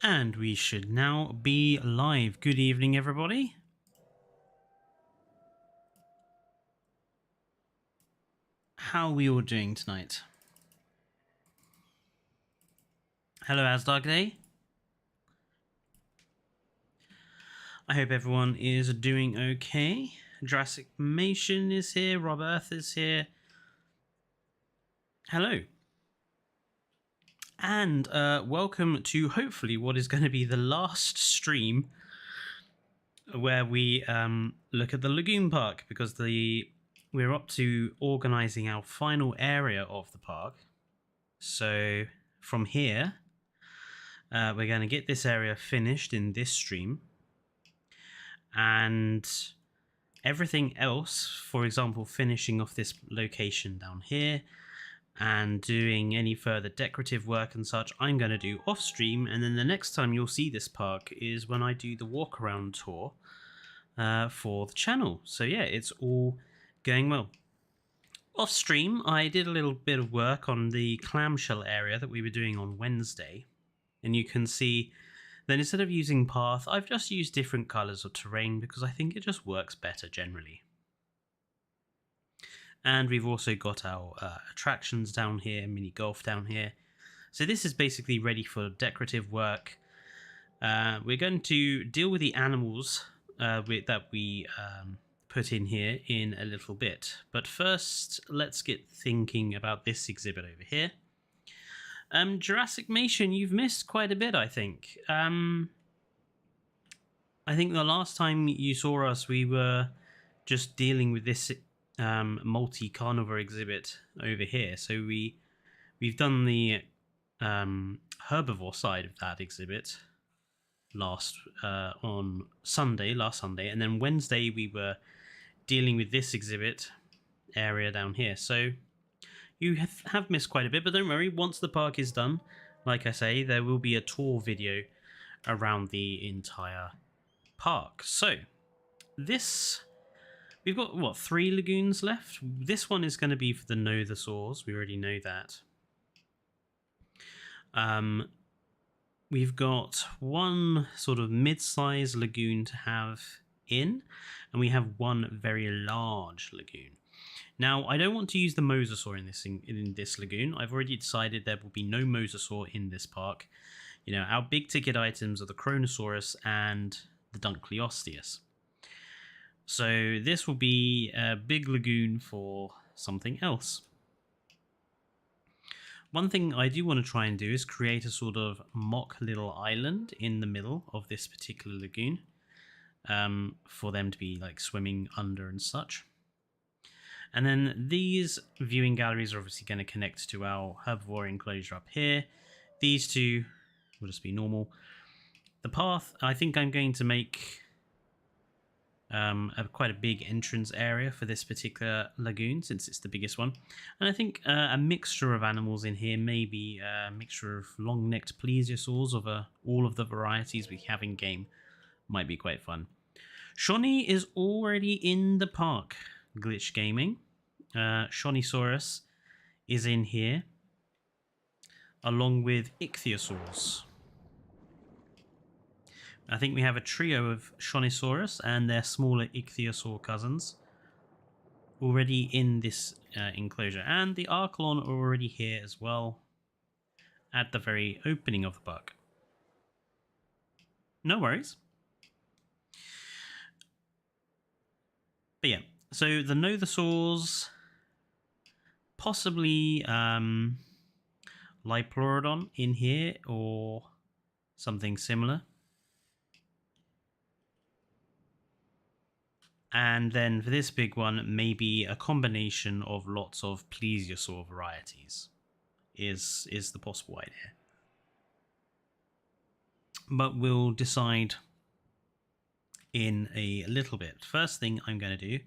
And we should now be live. Good evening, everybody. How are we all doing tonight? Hello, Asdog Day. I hope everyone is doing okay. Jurassic Mation is here. Rob Earth is here. Hello. And welcome to hopefully what is going to be the last stream where we look at the Lagoon Park, because we're up to organising our final area of the park. So from here, we're going to get this area finished in this stream, and everything else, for example, finishing off this location down here and doing any further decorative work and such, I'm going to do off stream. And then the next time you'll see this park is when I do the walk around tour for the channel. So yeah, it's all going well. Off stream, I did a little bit of work on the clamshell area that we were doing on Wednesday, and you can see then instead of using path, I've just used different colours of terrain because I think it just works better generally. And we've also got our attractions down here, mini golf down here. So this is basically ready for decorative work. We're going to deal with the animals that we put in here in a little bit. But first, let's get thinking about this exhibit over here. Jurassic Mation, you've missed quite a bit, I think. I think the last time you saw us, we were just dealing with this multi-carnivore exhibit over here. So we've done the herbivore side of that exhibit last Sunday, and then Wednesday we were dealing with this exhibit area down here. So you have missed quite a bit, but don't worry, once the park is done, like I say, there will be a tour video around the entire park. So this, we've got, what, 3 lagoons left? This one is going to be for the dinosaurs, we already know that. We've got one sort of mid-sized lagoon to have in, and we have one very large lagoon. Now, I don't want to use the mosasaur in this lagoon. I've already decided there will be no mosasaur in this park. You know, our big ticket items are the Kronosaurus and the Dunkleosteus. So this will be a big lagoon for something else. One thing I do want to try and do is create a sort of mock little island in the middle of this particular lagoon for them to be like swimming under and such. And then these viewing galleries are obviously going to connect to our herbivore enclosure up here. These two will just be normal. The path, I think I'm going to make quite a big entrance area for this particular lagoon, since it's the biggest one. And I think a mixture of animals in here, maybe a mixture of long-necked plesiosaurs of all of the varieties we have in game, might be quite fun. Shawnee is already in the park. Glitch Gaming. Shawneesaurus is in here, along with ichthyosaurs. I think we have a trio of Shawneesaurus and their smaller ichthyosaur cousins already in this enclosure. And the Archelon are already here as well at the very opening of the park. No worries. But yeah, so the Nothosaurs, possibly Liplorodon in here or something similar. And then for this big one, maybe a combination of lots of plesiosaur varieties is the possible idea. But we'll decide in a little bit. First thing I'm going to do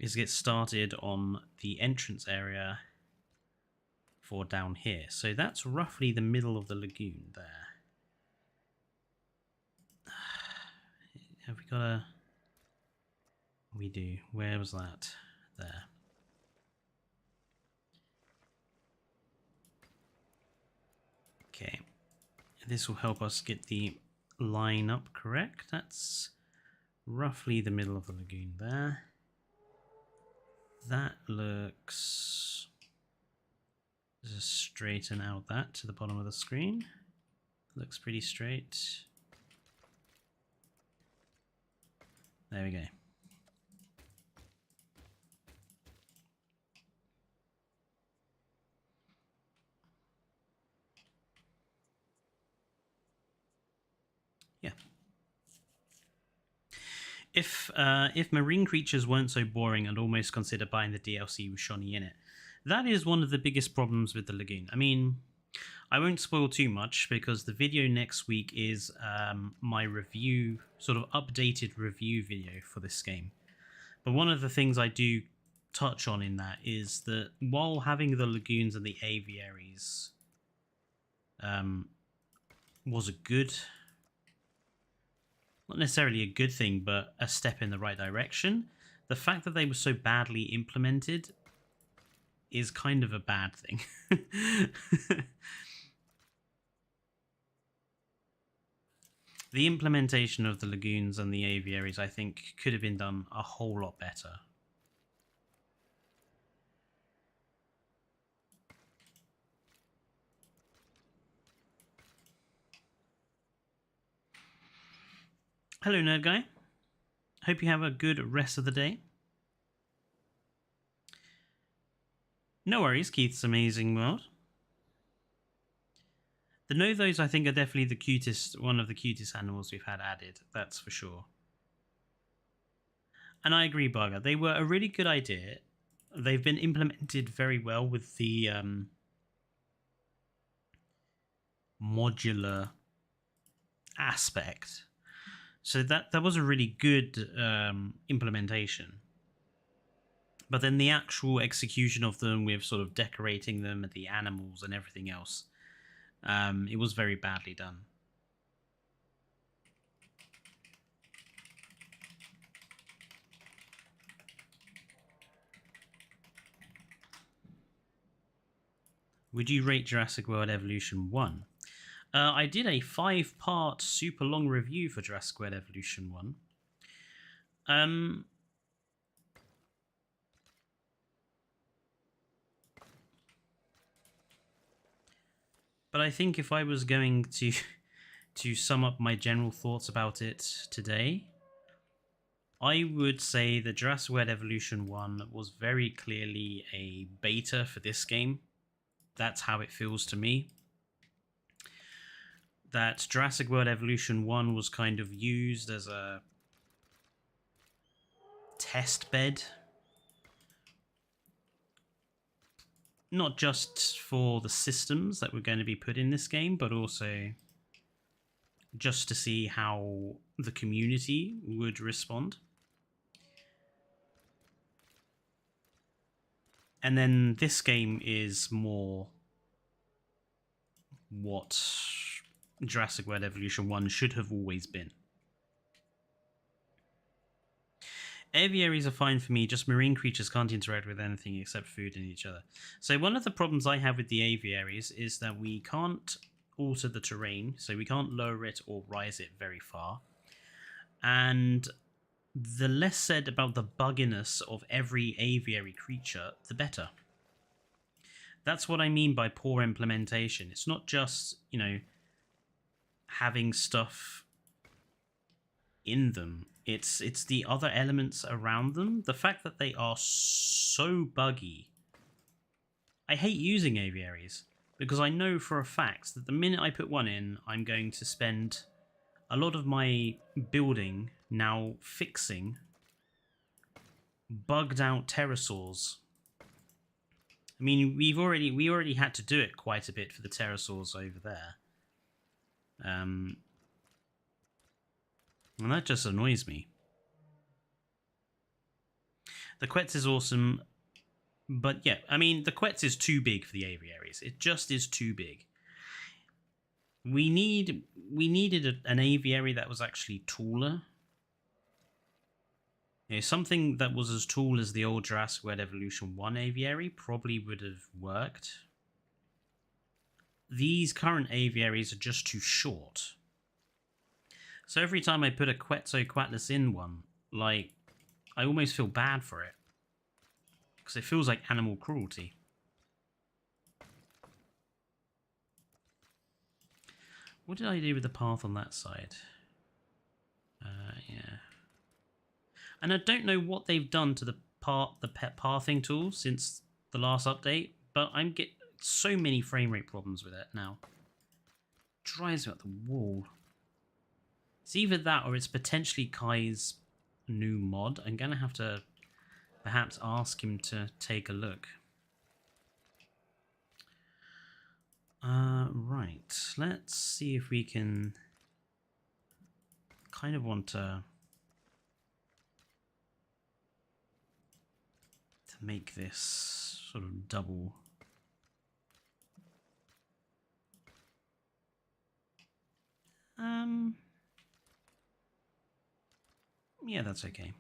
is get started on the entrance area for down here. So that's roughly the middle of the lagoon there. Have we got a... We do. Where was that? There. Okay. This will help us get the line up correct. That's roughly the middle of the lagoon there. That looks... Just straighten out that to the bottom of the screen. Looks pretty straight. There we go. Yeah. If marine creatures weren't so boring, I'd almost consider buying the DLC with Shawnee in it. That is one of the biggest problems with the lagoon. I mean, I won't spoil too much because the video next week is my review, sort of updated review video for this game. But one of the things I do touch on in that is that while having the lagoons and the aviaries was a good, not necessarily a good thing, but a step in the right direction, the fact that they were so badly implemented is kind of a bad thing. The implementation of the lagoons and the aviaries, I think, could have been done a whole lot better. Hello, Nerd Guy. Hope you have a good rest of the day. No worries, Keith's Amazing World. The Nothos, I think, are definitely the cutest, one of the cutest animals we've had added. That's for sure. And I agree, Bugger. They were a really good idea. They've been implemented very well with the modular aspect. So that was a really good implementation. But then the actual execution of them with sort of decorating them and the animals and everything else, it was very badly done. Would you rate Jurassic World Evolution 1? I did a 5-part super long review for Jurassic World Evolution 1. But I think if I was going to sum up my general thoughts about it today, I would say that Jurassic World Evolution 1 was very clearly a beta for this game. That's how it feels to me. That Jurassic World Evolution 1 was kind of used as a test bed. Not just for the systems that were going to be put in this game, but also just to see how the community would respond. And then this game is more what Jurassic World Evolution 1 should have always been. Aviaries are fine for me, just marine creatures can't interact with anything except food and each other. So one of the problems I have with the aviaries is that we can't alter the terrain, so we can't lower it or rise it very far. And the less said about the bugginess of every aviary creature, the better. That's what I mean by poor implementation. It's not just, you know, having stuff in them. It's the other elements around them. The fact that they are so buggy. I hate using aviaries because I know for a fact that the minute I put one in, I'm going to spend a lot of my building now fixing bugged out pterosaurs. I mean, we already had to do it quite a bit for the pterosaurs over there. And that just annoys me. The Quetz is awesome, but yeah, I mean, the Quetz is too big for the aviaries. It just is too big. We needed an aviary that was actually taller. You know, something that was as tall as the old Jurassic World Evolution 1 aviary probably would have worked. these current aviaries are just too short. So every time I put a Quetzalcoatlus in one, like, I almost feel bad for it. Because it feels like animal cruelty. What did I do with the path on that side? Yeah. And I don't know what they've done to the pet pathing tool since the last update, but I'm getting so many frame rate problems with it now. Drives me up the wall. It's either that or it's potentially Kai's new mod. I'm going to have to perhaps ask him to take a look. Right, let's see if we can kind of want to make this sort of double. Yeah, that's okay.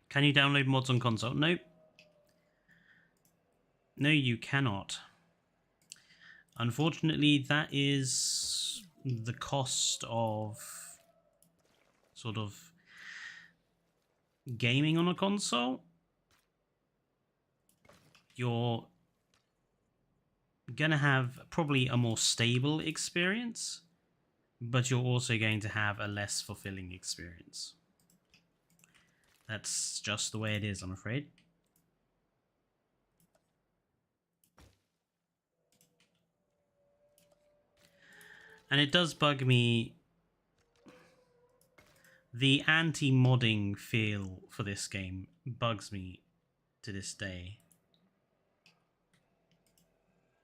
Can you download mods on console? Nope. No, you cannot. Unfortunately, that is the cost of sort of gaming on a console. You're going to have probably a more stable experience, but you're also going to have a less fulfilling experience. That's just the way it is, I'm afraid. And it does bug me. The anti-modding feel for this game bugs me to this day.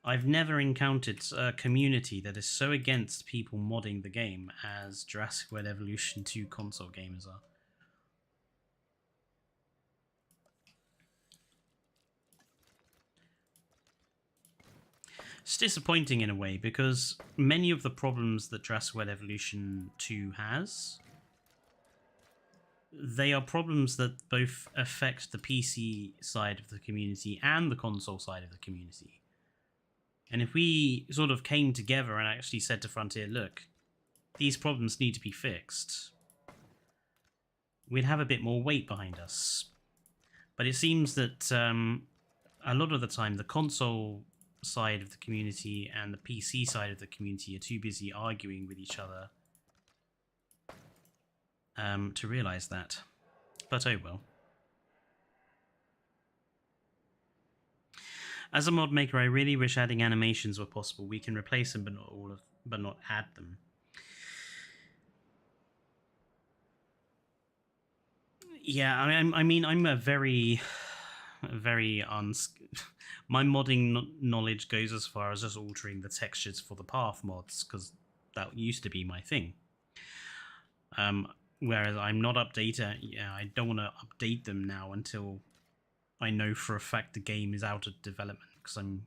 I've never encountered a community that is so against people modding the game as Jurassic World Evolution 2 console gamers are. It's disappointing in a way because many of the problems that Jurassic World Evolution 2 has, they are problems that both affect the PC side of the community and the console side of the community. And if we sort of came together and actually said to Frontier, look, these problems need to be fixed, we'd have a bit more weight behind us. But it seems that a lot of the time the console side of the community and the PC side of the community are too busy arguing with each other to realise that. But oh well. As a mod maker, I really wish adding animations were possible. We can replace them, but not add them. Yeah, I mean, I'm a very my modding knowledge goes as far as just altering the textures for the path mods, because that used to be my thing. Whereas I'm not updating. Yeah, I don't want to update them now until I know for a fact the game is out of development, because I'm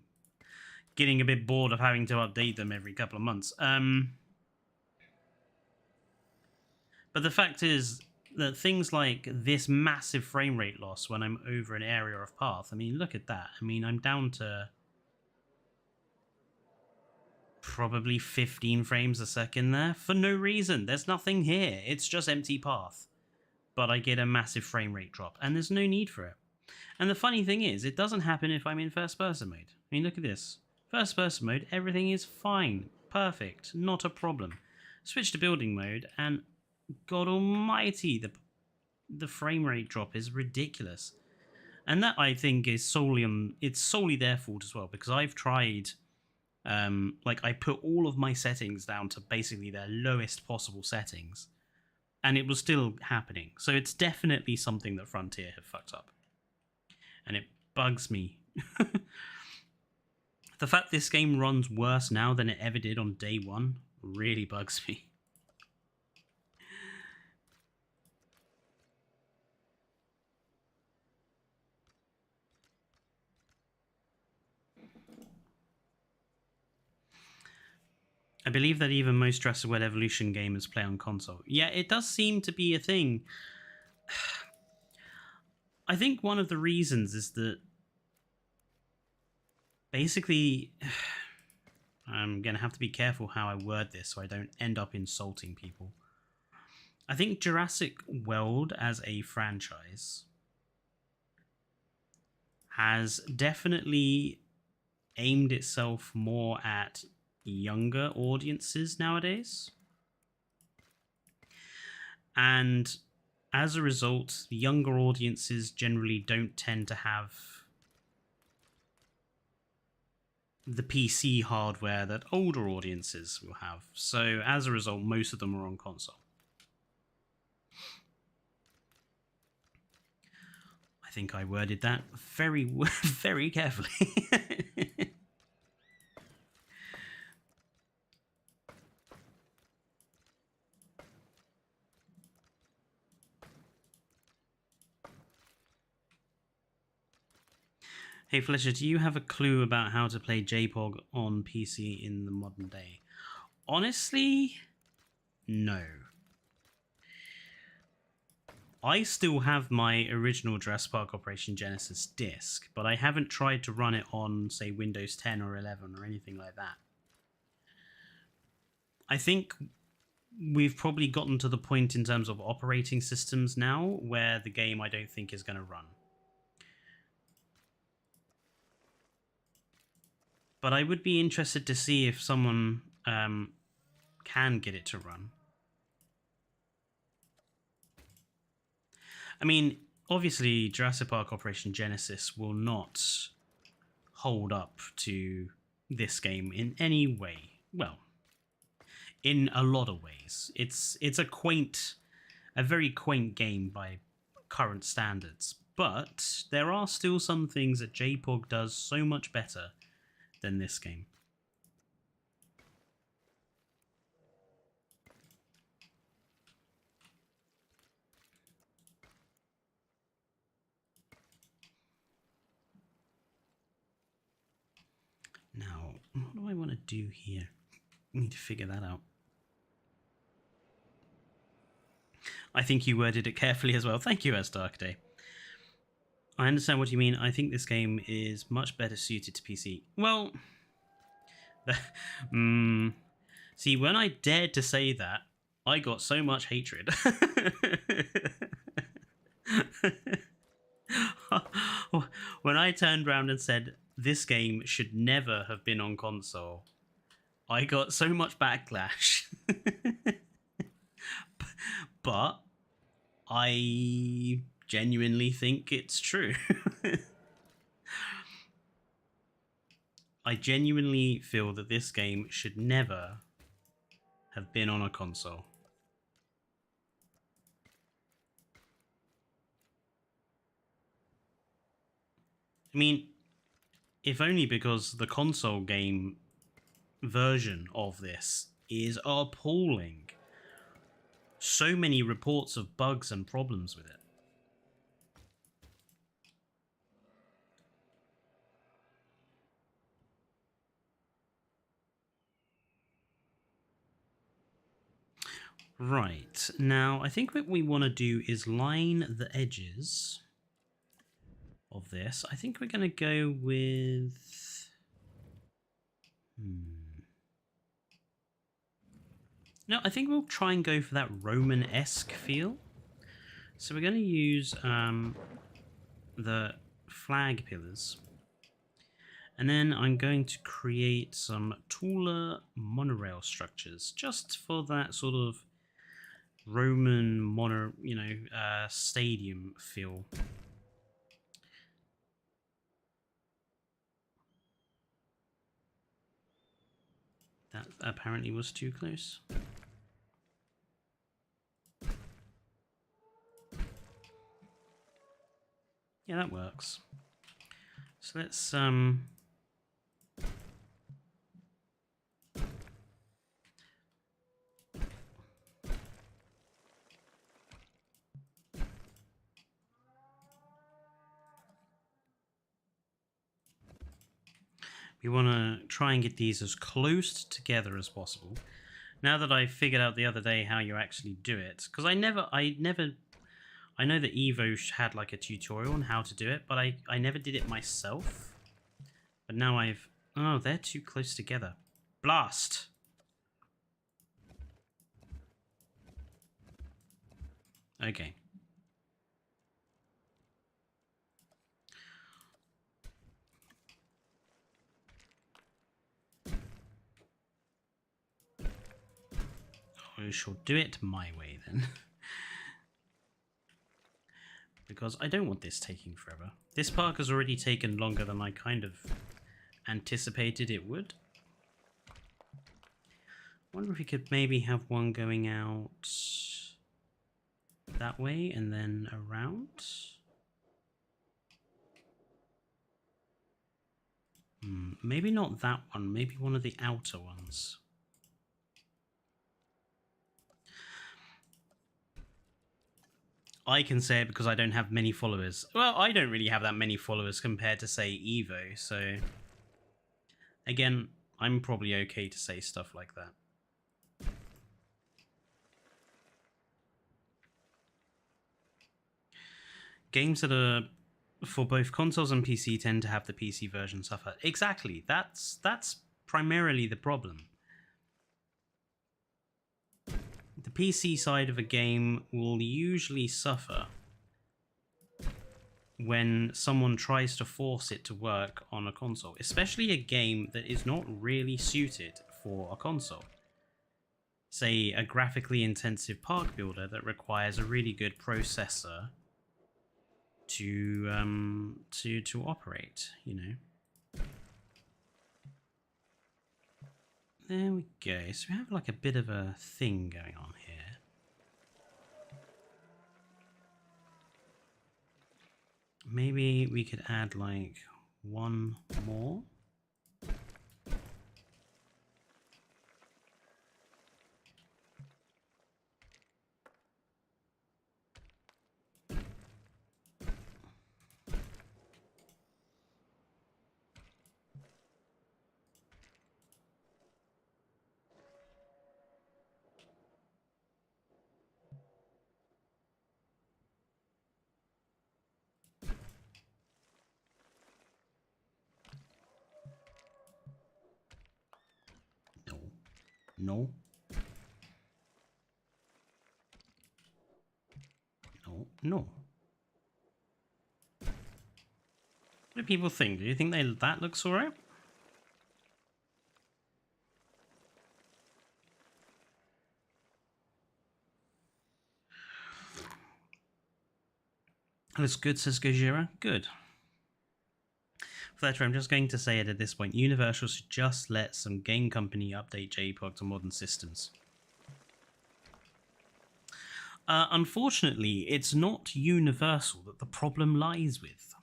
getting a bit bored of having to update them every couple of months. But the fact is that things like this massive frame rate loss when I'm over an area of path, I mean, look at that. I mean, I'm down to probably 15 frames a second there for no reason. There's nothing here. It's just empty path. But I get a massive frame rate drop, and there's no need for it. And the funny thing is, it doesn't happen if I'm in first person mode. I mean, look at this. First person mode, everything is fine. Perfect. Not a problem. Switch to building mode, and God almighty, the frame rate drop is ridiculous. And that, I think, is solely their fault as well, because I've tried, like, I put all of my settings down to basically their lowest possible settings, and it was still happening. So it's definitely something that Frontier have fucked up. And it bugs me. The fact this game runs worse now than it ever did on day one really bugs me. I believe that even most Jurassic World Evolution gamers play on console. Yeah, it does seem to be a thing. I think one of the reasons is that basically, I'm going to have to be careful how I word this so I don't end up insulting people. I think Jurassic World as a franchise has definitely aimed itself more at younger audiences nowadays. And as a result, younger audiences generally don't tend to have the PC hardware that older audiences will have. So as a result, most of them are on console. I think I worded that very, very carefully. Hey Fletcher, do you have a clue about how to play JPOG on PC in the modern day? Honestly, no. I still have my original Jurassic Park Operation Genesis disc, but I haven't tried to run it on, say, Windows 10 or 11 or anything like that. I think we've probably gotten to the point in terms of operating systems now where the game I don't think is going to run. But I would be interested to see if someone can get it to run. I mean, obviously, Jurassic Park Operation Genesis will not hold up to this game in any way. Well, in a lot of ways. It's a very quaint game by current standards. But there are still some things that JPOG does so much better than this game. Now, what do I want to do here? I need to figure that out. I think you worded it carefully as well. Thank you, Asdarkday. I understand what you mean. I think this game is much better suited to PC. Well, see, when I dared to say that, I got so much hatred. When I turned around and said this game should never have been on console, I got so much backlash. But I genuinely think it's true. I genuinely feel that this game should never have been on a console. I mean, if only because the console game version of this is appalling. So many reports of bugs and problems with it. Right, now I think what we want to do is line the edges of this. I think we're going to go with... No, I think we'll try and go for that Roman-esque feel. So we're going to use the flag pillars. And then I'm going to create some taller monorail structures just for that sort of Roman stadium feel. That apparently was too close. Yeah, that works. So let's we want to try and get these as close together as possible. Now that I figured out the other day how you actually do it, because I know that Evo had like a tutorial on how to do it, but I never did it myself. But now I've... Oh, they're too close together. Blast! Okay. I shall do it my way then. Because I don't want this taking forever. This park has already taken longer than I kind of anticipated it would. I wonder if we could maybe have one going out that way and then around. Maybe not that one, maybe one of the outer ones. I can say it because I don't have many followers. Well, I don't really have that many followers compared to, say, Evo, so... Again, I'm probably okay to say stuff like that. Games that are for both consoles and PC tend to have the PC version suffer. Exactly, that's primarily the problem. The PC side of a game will usually suffer when someone tries to force it to work on a console, especially a game that is not really suited for a console. Say, a graphically intensive park builder that requires a really good processor to operate, you know. There we go. So we have like a bit of a thing going on here. Maybe we could add like one more. No. No. No. What do people think? Do you think that looks alright? Looks good, says Gojira. Good. Fletcher, I'm just going to say it at this point. Universal should just let some game company update JPOG to modern systems. Unfortunately, it's not Universal that the problem lies with.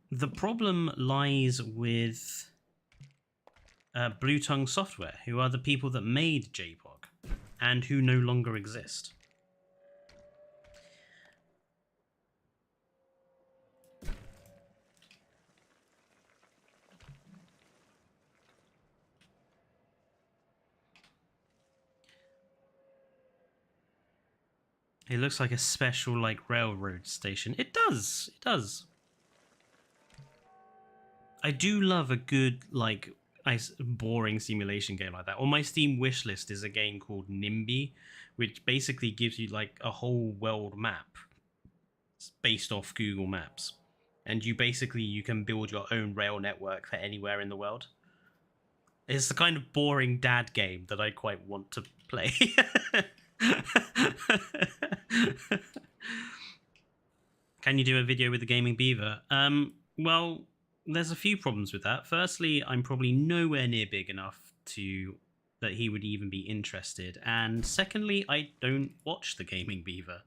The problem lies with Blue Tongue Software, who are the people that made JPOG and who no longer exist. It looks like a special, like, railroad station. It does. It does. I do love a good, like, boring simulation game like that. On my Steam wishlist is a game called NIMBY, which basically gives you, like, a whole world map based off Google Maps. And you can build your own rail network for anywhere in the world. It's the kind of boring dad game that I quite want to play. Can you do a video with the Gaming Beaver? Well, there's a few problems with that. Firstly, I'm probably nowhere near big enough that he would even be interested. And secondly, I don't watch the Gaming Beaver.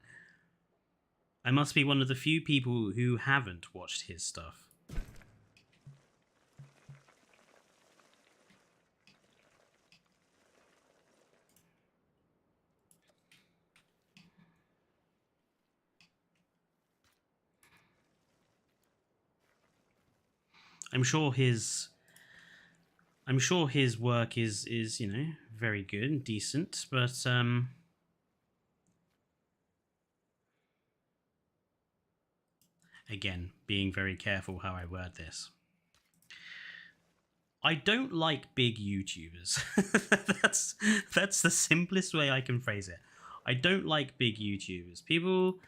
I must be one of the few people who haven't watched his stuff. I'm sure his I'm sure his work is you know, very good and decent, but again, being very careful how I word this. I don't like big YouTubers. that's the simplest way I can phrase it. I don't like big YouTubers. People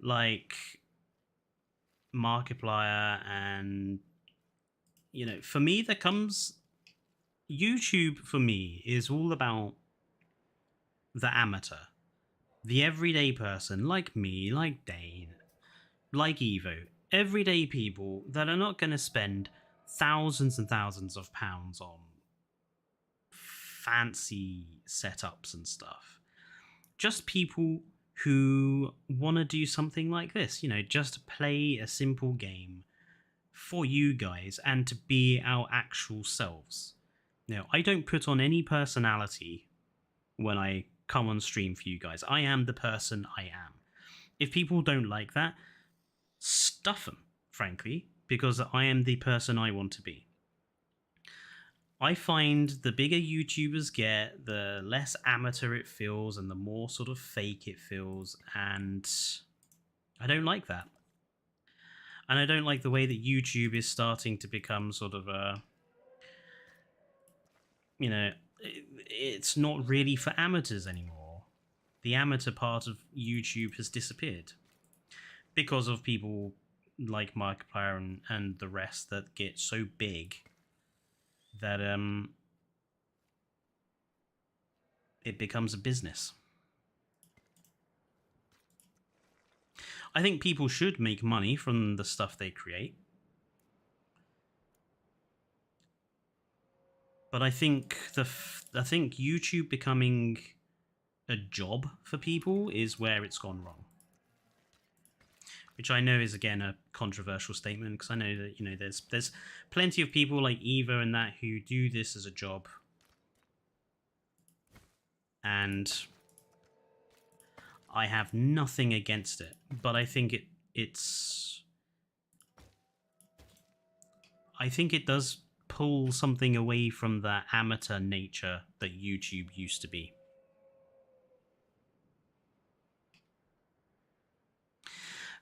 like Markiplier and, you know, for me there comes YouTube. For me is all about the amateur, the everyday person like me, like Dane, like Evo, everyday people that are not going to spend thousands and thousands of pounds on fancy setups and stuff. Just people who want to do something like this, you know, just play a simple game for you guys and to be our actual selves. Now, I don't put on any personality when I come on stream for you guys. I am the person I am. If people don't like that, stuff them, frankly, because I am the person I want to be. I find the bigger YouTubers get, the less amateur it feels and the more sort of fake it feels, and I don't like that. And I don't like the way that YouTube is starting to become sort of a, you know, it's not really for amateurs anymore. The amateur part of YouTube has disappeared because of people like Markiplier and the rest that get so big that it becomes a business. I think people should make money from the stuff they create, but I think YouTube becoming a job for people is where it's gone wrong. Which I know is again a controversial statement, because I know that, you know, there's plenty of people like Evo and that who do this as a job, and I have nothing against it, but I think I think it does pull something away from the amateur nature that YouTube used to be.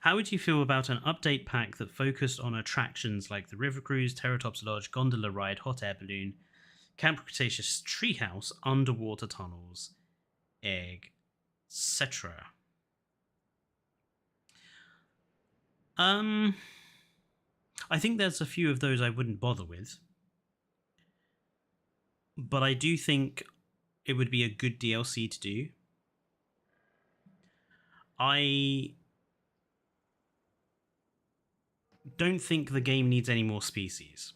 How would you feel about an update pack that focused on attractions like the River Cruise, Terratops Lodge, Gondola Ride, Hot Air Balloon, Camp Cretaceous Treehouse, Underwater Tunnels, etc.? I think there's a few of those I wouldn't bother with, but I do think it would be a good DLC to do. I don't think the game needs any more species,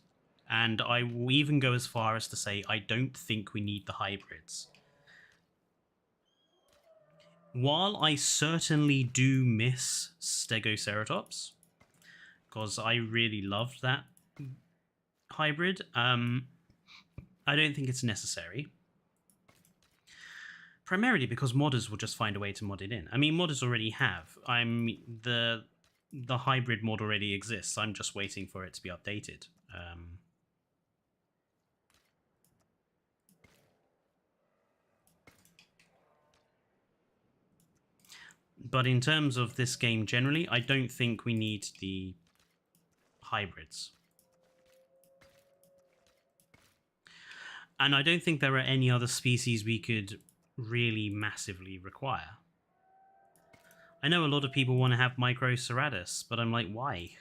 and I will even go as far as to say I don't think we need the hybrids. While I certainly do miss Stegoceratops, because I really loved that hybrid, I don't think it's necessary. Primarily because modders will just find a way to mod it in. I mean, modders already have. The hybrid mod already exists. I'm just waiting for it to be updated. But in terms of this game generally, I don't think we need the hybrids. And I don't think there are any other species we could really massively require. I know a lot of people want to have Microceratus, but I'm like, why?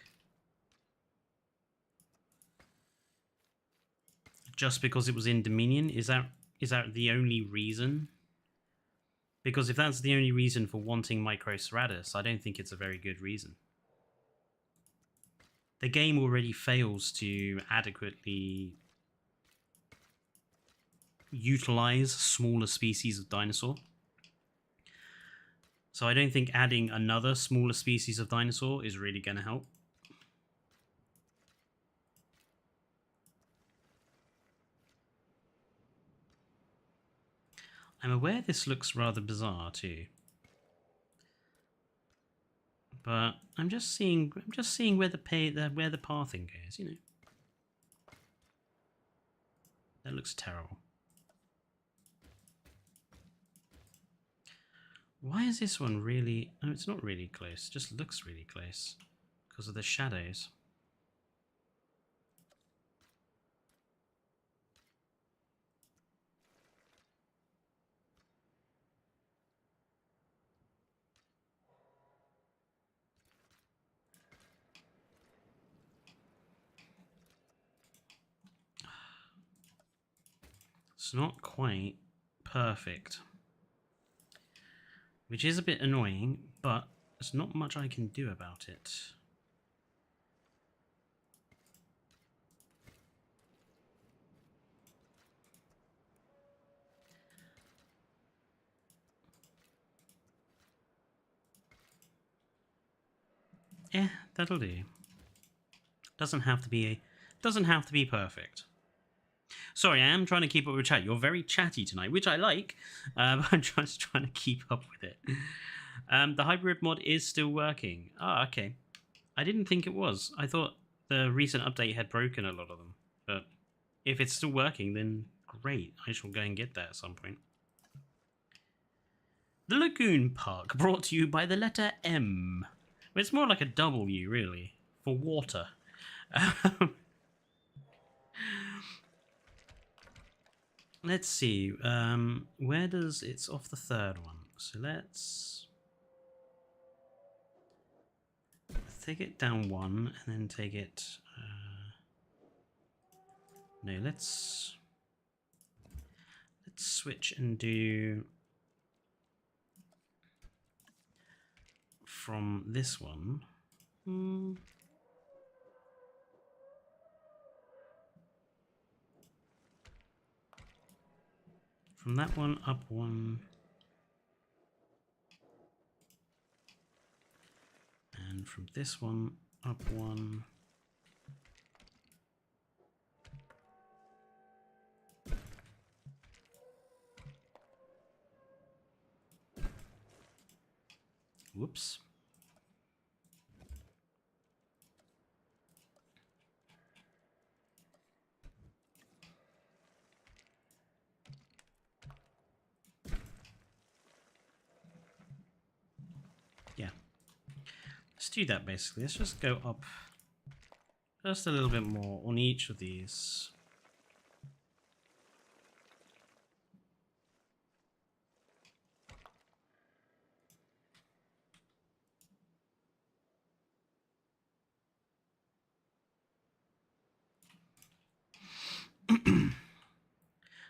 Just because it was in Dominion? Is that the only reason? Because if that's the only reason for wanting Microceratus, I don't think it's a very good reason. The game already fails to adequately utilize smaller species of dinosaur. So I don't think adding another smaller species of dinosaur is really going to help. I'm aware this looks rather bizarre too. But I'm just seeing where the pathing goes, you know. That looks terrible. Why is this one really... Oh, it's not really close. It just looks really close because of the shadows. It's not quite perfect, which is a bit annoying, but there's not much I can do about it. Yeah, that'll do. Doesn't have to be perfect. Sorry, I am trying to keep up with chat. You're very chatty tonight, which I like, but I'm just trying to keep up with it. The hybrid mod is still working. Ah, okay. I didn't think it was. I thought the recent update had broken a lot of them. But if it's still working, then great. I shall go and get that at some point. The Lagoon Park, brought to you by the letter M. It's more like a W, really, for water. Let's see. Where does... It's off the third one. So let's take it down one and then take it... no, let's switch and do... from this one. From that one up one. And from this one up one. Whoops. Yeah. Let's do that basically. Let's just go up just a little bit more on each of these.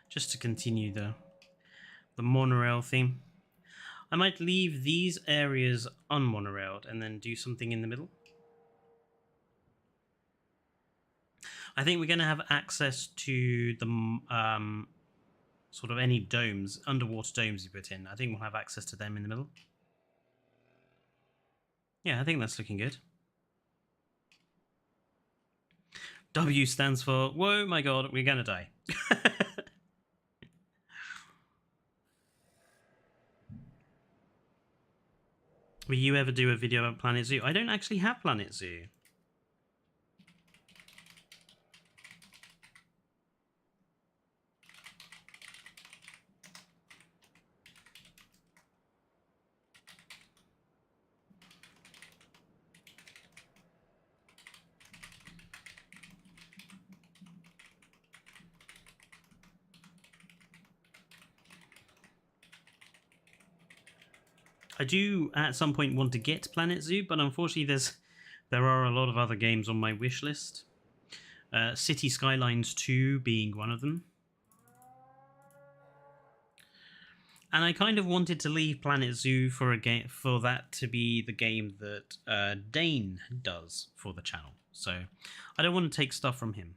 Just to continue the monorail theme. I might leave these areas unmonorailed and then do something in the middle. I think we're going to have access to the sort of any domes, underwater domes you put in. I think we'll have access to them in the middle. Yeah, I think that's looking good. W stands for, whoa, my god, we're going to die. Will you ever do a video about Planet Zoo? I don't actually have Planet Zoo. I do at some point want to get Planet Zoo, but unfortunately there are a lot of other games on my wish list. City Skylines 2 being one of them. And I kind of wanted to leave Planet Zoo for that to be the game that Dane does for the channel. So I don't want to take stuff from him.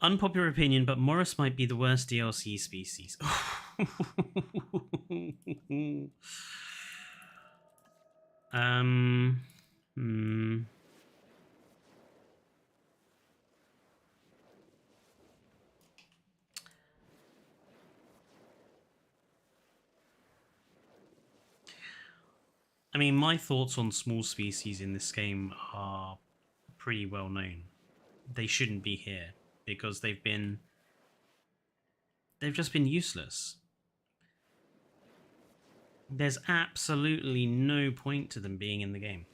Unpopular opinion, but Morris might be the worst DLC species. I mean, my thoughts on small species in this game are pretty well known. They shouldn't be here because they've just been useless. There's absolutely no point to them being in the game.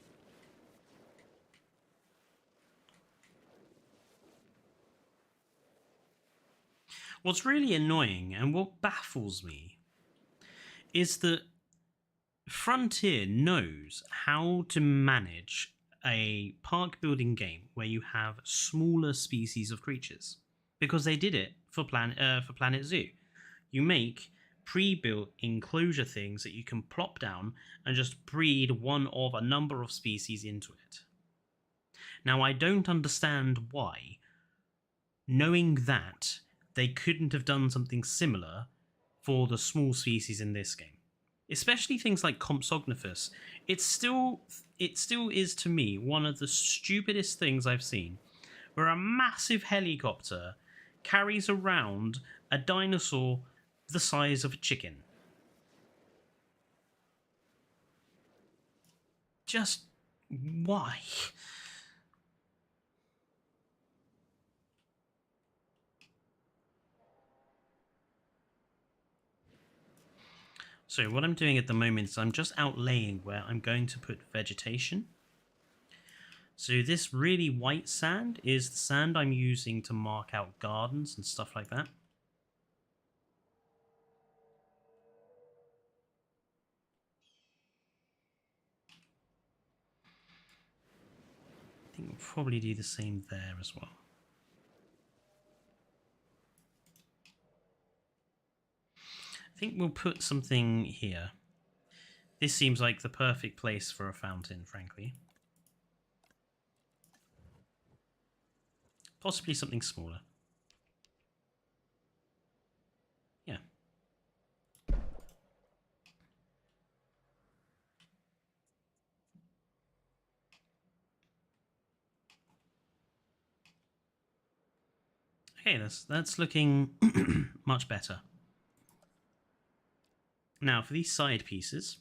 What's really annoying and what baffles me is that Frontier knows how to manage a park building game where you have smaller species of creatures, because they did it for Planet Zoo. You make pre-built enclosure things that you can plop down and just breed one of a number of species into it. Now, I don't understand why, knowing that, they couldn't have done something similar for the small species in this game. Especially things like Compsognathus. It still is to me one of the stupidest things I've seen, where a massive helicopter carries around a dinosaur the size of a chicken. Just why? So what I'm doing at the moment is I'm just outlaying where I'm going to put vegetation. So this really white sand is the sand I'm using to mark out gardens and stuff like that. I think we'll probably do the same there as well. I think we'll put something here. This seems like the perfect place for a fountain, frankly. Possibly something smaller. Yeah. Okay, that's looking much better. Now, for these side pieces,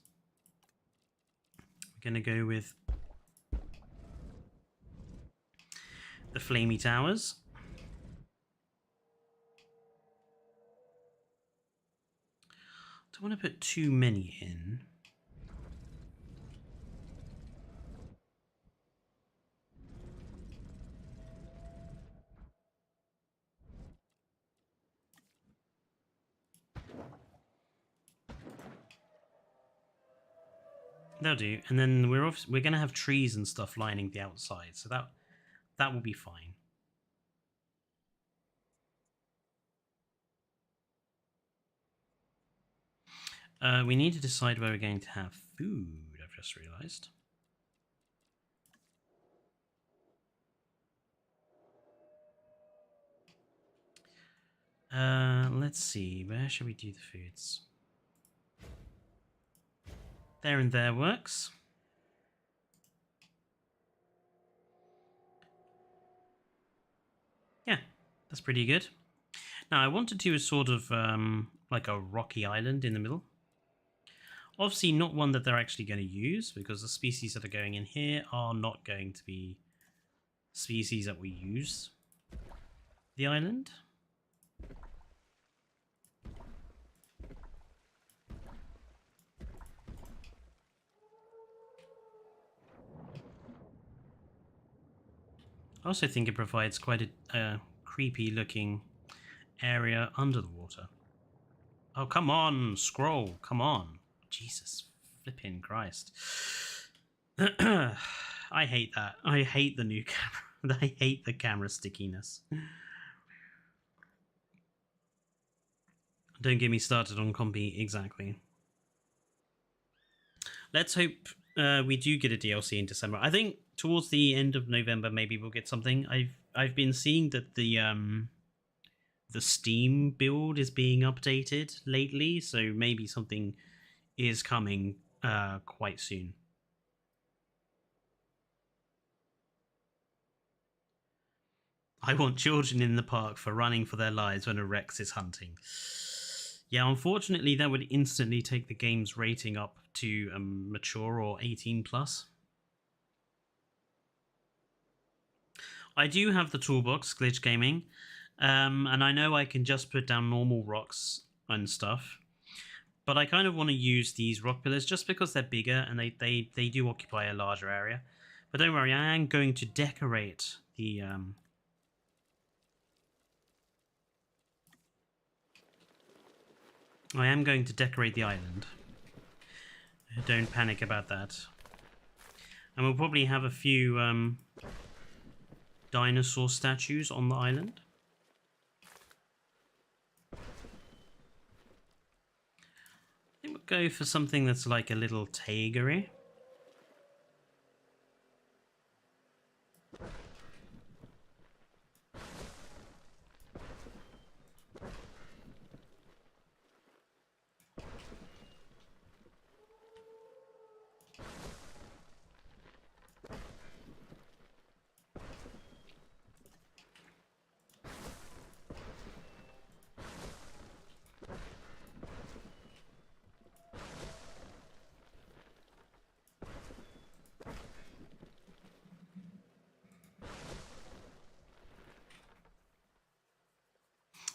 we're going to go with the flamey towers. Don't want to put too many in. That'll do. And then we're going to have trees and stuff lining the outside, so that will be fine. We need to decide where we're going to have food, I've just realised. Let's see, where should we do the foods? There and there works. Yeah, that's pretty good. Now, I want to do a sort of like a rocky island in the middle. Obviously not one that they're actually going to use, because the species that are going in here are not going to be species that we use the island. I also think it provides quite a creepy looking area under the water. Oh, come on, scroll, come on. Jesus flipping Christ. I hate that. I hate the new camera. I hate the camera stickiness. Don't get me started on Compy, exactly. Let's hope we do get a DLC in December. I think towards the end of November, maybe we'll get something. I've been seeing that the Steam build is being updated lately, so maybe something is coming quite soon. I want children in the park for running for their lives when a Rex is hunting. Yeah, unfortunately, that would instantly take the game's rating up to mature or 18+. I do have the toolbox, Glitch Gaming, and I know I can just put down normal rocks and stuff, but I kind of want to use these rock pillars just because they're bigger and they do occupy a larger area. But don't worry, I am going to decorate the... I am going to decorate the island. Don't panic about that. And we'll probably have a few dinosaur statues on the island. I think we'll go for something that's like a little tigery.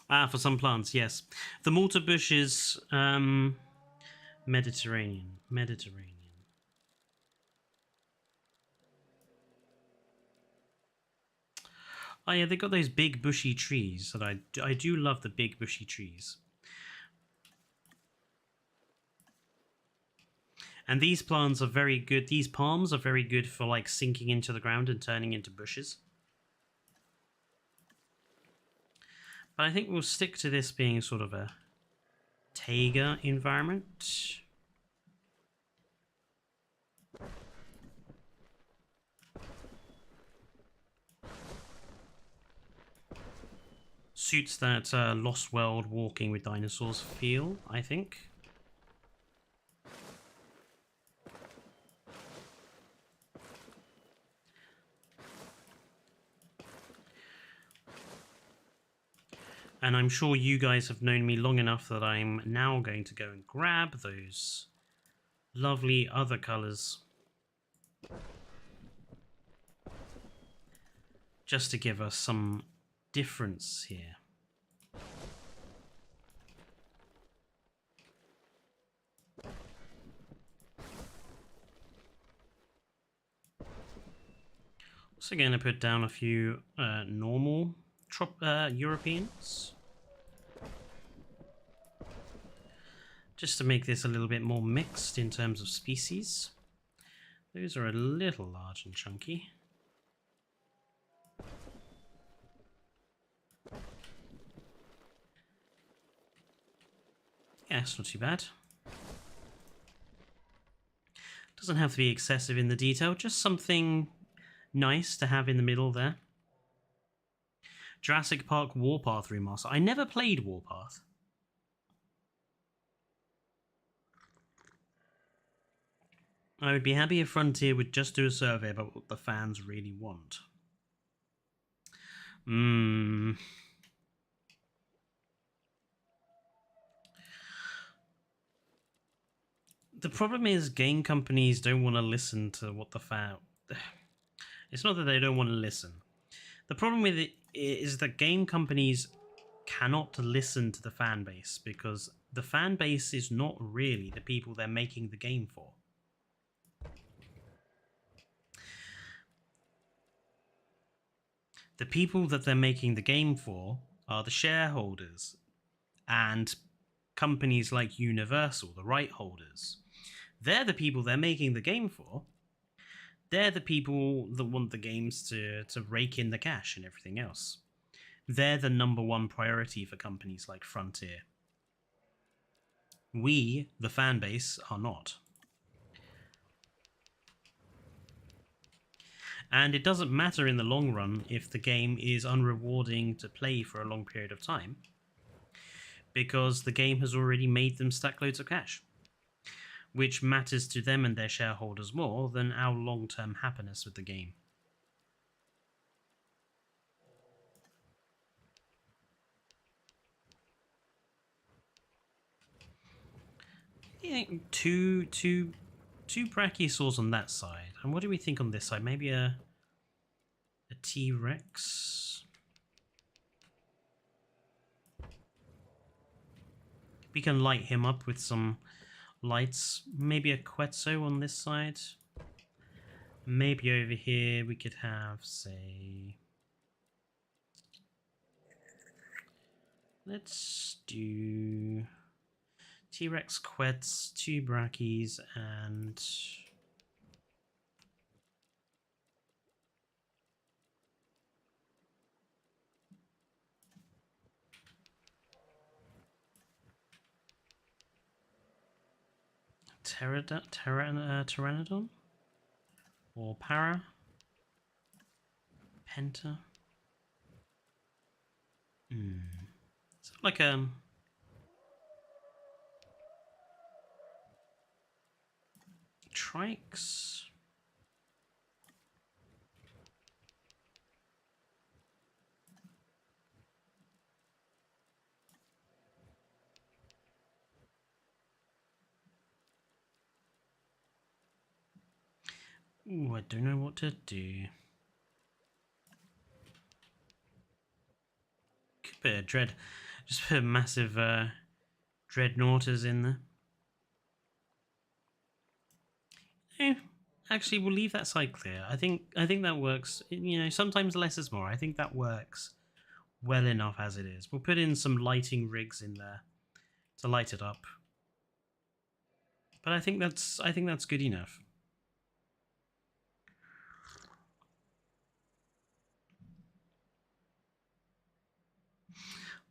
Ah, for some plants, yes. The mortar bush is Mediterranean. Oh yeah, they got those big bushy trees that I do love the big bushy trees. And these plants are very good. These palms are very good for like sinking into the ground and turning into bushes. But I think we'll stick to this being sort of a taiga environment. Suits that Lost World walking with dinosaurs feel, I think. And I'm sure you guys have known me long enough that I'm now going to go and grab those lovely other colours. Just to give us some difference here. Also going to put down a few normal Europeans. Just to make this a little bit more mixed in terms of species. Those are a little large and chunky. Yeah, it's not too bad. Doesn't have to be excessive in the detail, just something nice to have in the middle there. Jurassic Park Warpath Remaster. I never played Warpath. I would be happy if Frontier would just do a survey about what the fans really want. The problem is game companies don't want to listen to what the fan... It's not that they don't want to listen. The problem with it is that game companies cannot listen to the fan base because the fan base is not really the people they're making the game for. The people that they're making the game for are the shareholders and companies like Universal, the right holders. They're the people they're making the game for. They're the people that want the games to rake in the cash and everything else. They're the number one priority for companies like Frontier. We, the fan base, are not. And it doesn't matter in the long run if the game is unrewarding to play for a long period of time, because the game has already made them stack loads of cash, which matters to them and their shareholders more than our long-term happiness with the game. I think two brachiosaurs on that side. And what do we think on this side? Maybe a T-Rex. We can light him up with some lights. Maybe a Quetzal on this side. Maybe over here we could have, say... Let's do... T-Rex, Quets, 2 Brackies, and... Pteranodon? Or Para? Penta? Is it like Trikes? Ooh, I don't know what to do. Could put a dread. Just put a massive dreadnoughters in there. Actually, we'll leave that side clear. I think that works. You know, sometimes less is more. I think that works well enough as it is. We'll put in some lighting rigs in there to light it up. But I think that's good enough.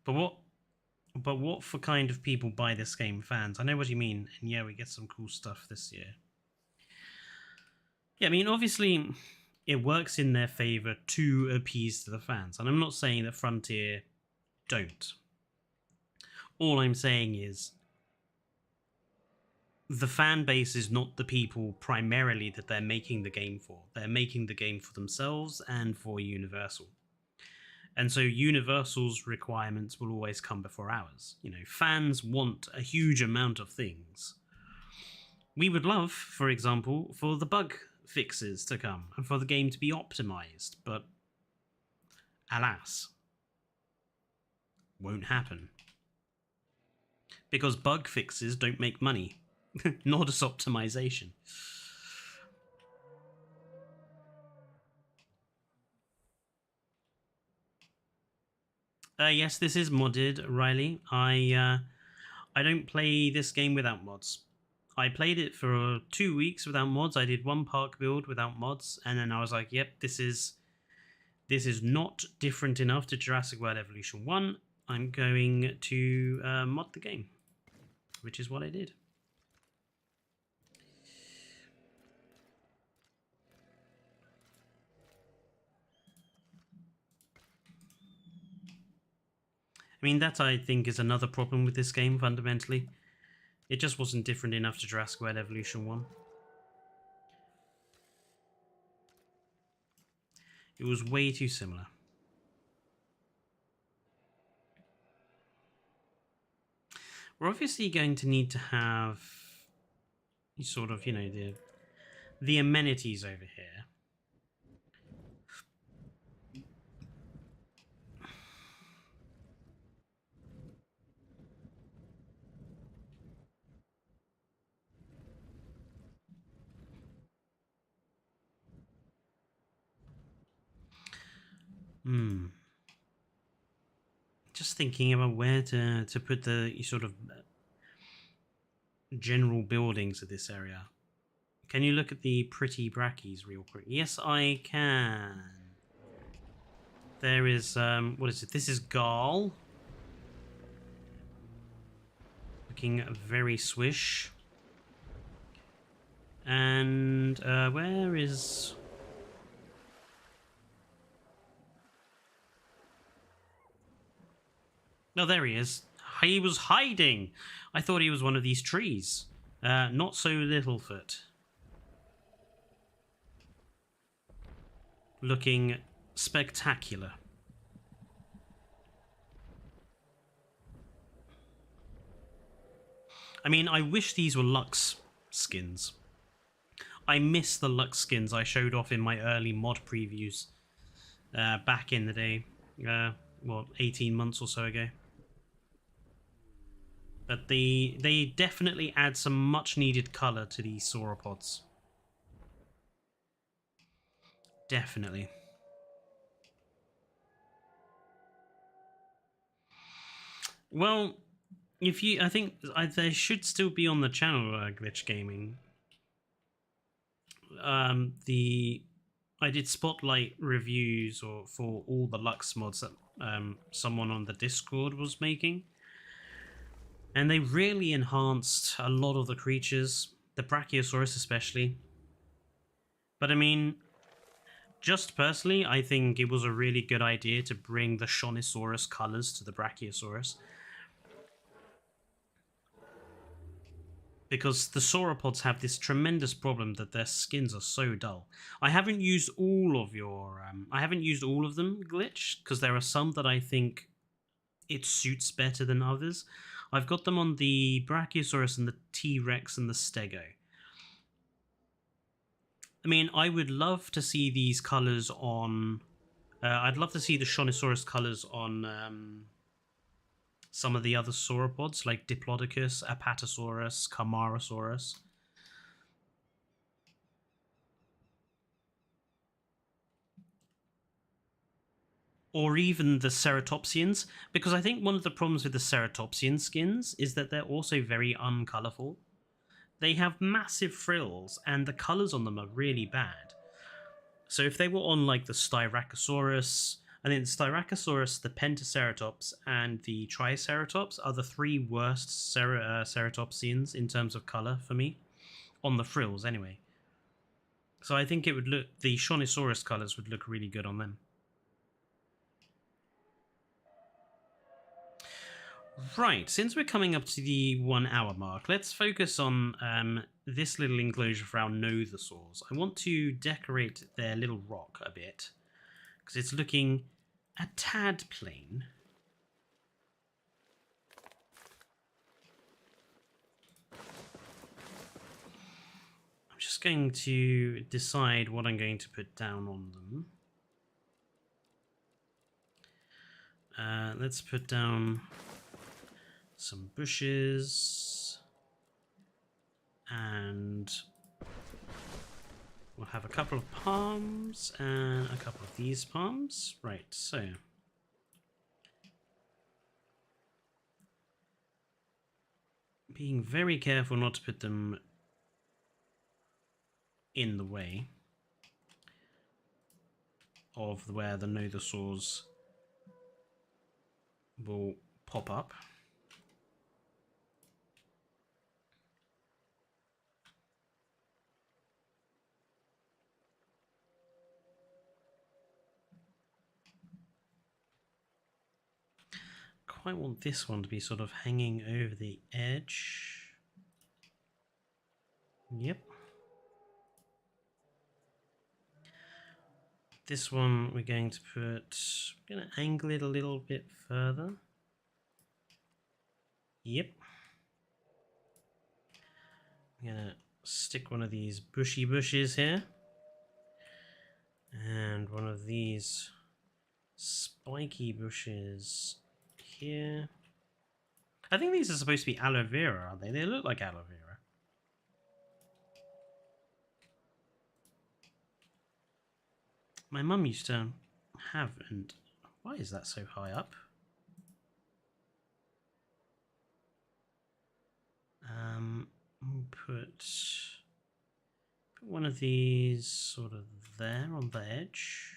But what for kind of people buy this game? Fans? I know what you mean, and yeah, we get some cool stuff this year. Yeah, I mean, obviously, it works in their favor to appease to the fans, and I'm not saying that Frontier don't. All I'm saying is the fan base is not the people primarily that they're making the game for. They're making the game for themselves and for Universal. And so Universal's requirements will always come before ours. You know, fans want a huge amount of things. We would love, for example, for the bug fixes to come and for the game to be optimized, but alas, won't happen. Because bug fixes don't make money, nor does optimization. Yes, this is modded, Riley. I don't play this game without mods. I played it for 2 weeks without mods. I did one park build without mods, and then I was like, yep, this is not different enough to Jurassic World Evolution 1. I'm going to mod the game, which is what I did. I mean, that I think is another problem with this game, fundamentally. It just wasn't different enough to Jurassic World Evolution 1. It was way too similar. We're obviously going to need to have sort of, you know, the amenities over here. Just thinking about where to put the sort of general buildings of this area. Can you look at the pretty brackies real quick? Yes, I can. There is, what is it? This is Garl. Looking very swish. And where is... Oh, there he is. He was hiding. I thought he was one of these trees. Not so Littlefoot. Looking spectacular. I mean, I wish these were Lux skins. I miss the Lux skins I showed off in my early mod previews. back in the day. What, 18 months or so ago. But they definitely add some much needed colour to these sauropods. Definitely. Well, I think they should still be on the channel, Glitch Gaming. I did spotlight reviews for all the Lux mods that someone on the Discord was making, and they really enhanced a lot of the creatures, the Brachiosaurus especially. But I mean, just personally, I think it was a really good idea to bring the Shonisaurus colors to the Brachiosaurus, because the sauropods have this tremendous problem that their skins are so dull. I haven't used all of them, Glitch, because there are some that I think it suits better than others. I've got them on the Brachiosaurus and the T-Rex and the Stego. I mean, I would love to see these colors on... I'd love to see the Shonisaurus colors on some of the other sauropods, like Diplodocus, Apatosaurus, Camarasaurus. Or even the Ceratopsians, because I think one of the problems with the Ceratopsian skins is that they're also very uncolourful. They have massive frills, and the colours on them are really bad. So if they were on, like, the Styracosaurus... I think the Styracosaurus, the Pentaceratops, and the Triceratops are the three worst Ceratopsians in terms of colour for me. On the frills, anyway. So I think it would look... the Shonisaurus colours would look really good on them. Right, since we're coming up to the 1 hour mark, let's focus on this little enclosure for our Nothosaurs. I want to decorate their little rock a bit, because it's looking a tad plain. I'm just going to decide what I'm going to put down on them. Let's put down some bushes, and we'll have a couple of palms and a couple of these palms. Right, so being very careful not to put them in the way of where the Nothosaurs will pop up. Quite want this one to be sort of hanging over the edge. Yep. This one we're going to angle it a little bit further. Yep. I'm gonna stick one of these bushy bushes here, and one of these spiky bushes here. I think these are supposed to be aloe vera, aren't they? They look like aloe vera. My mum used to have, and why is that so high up? Put one of these sort of there on the edge.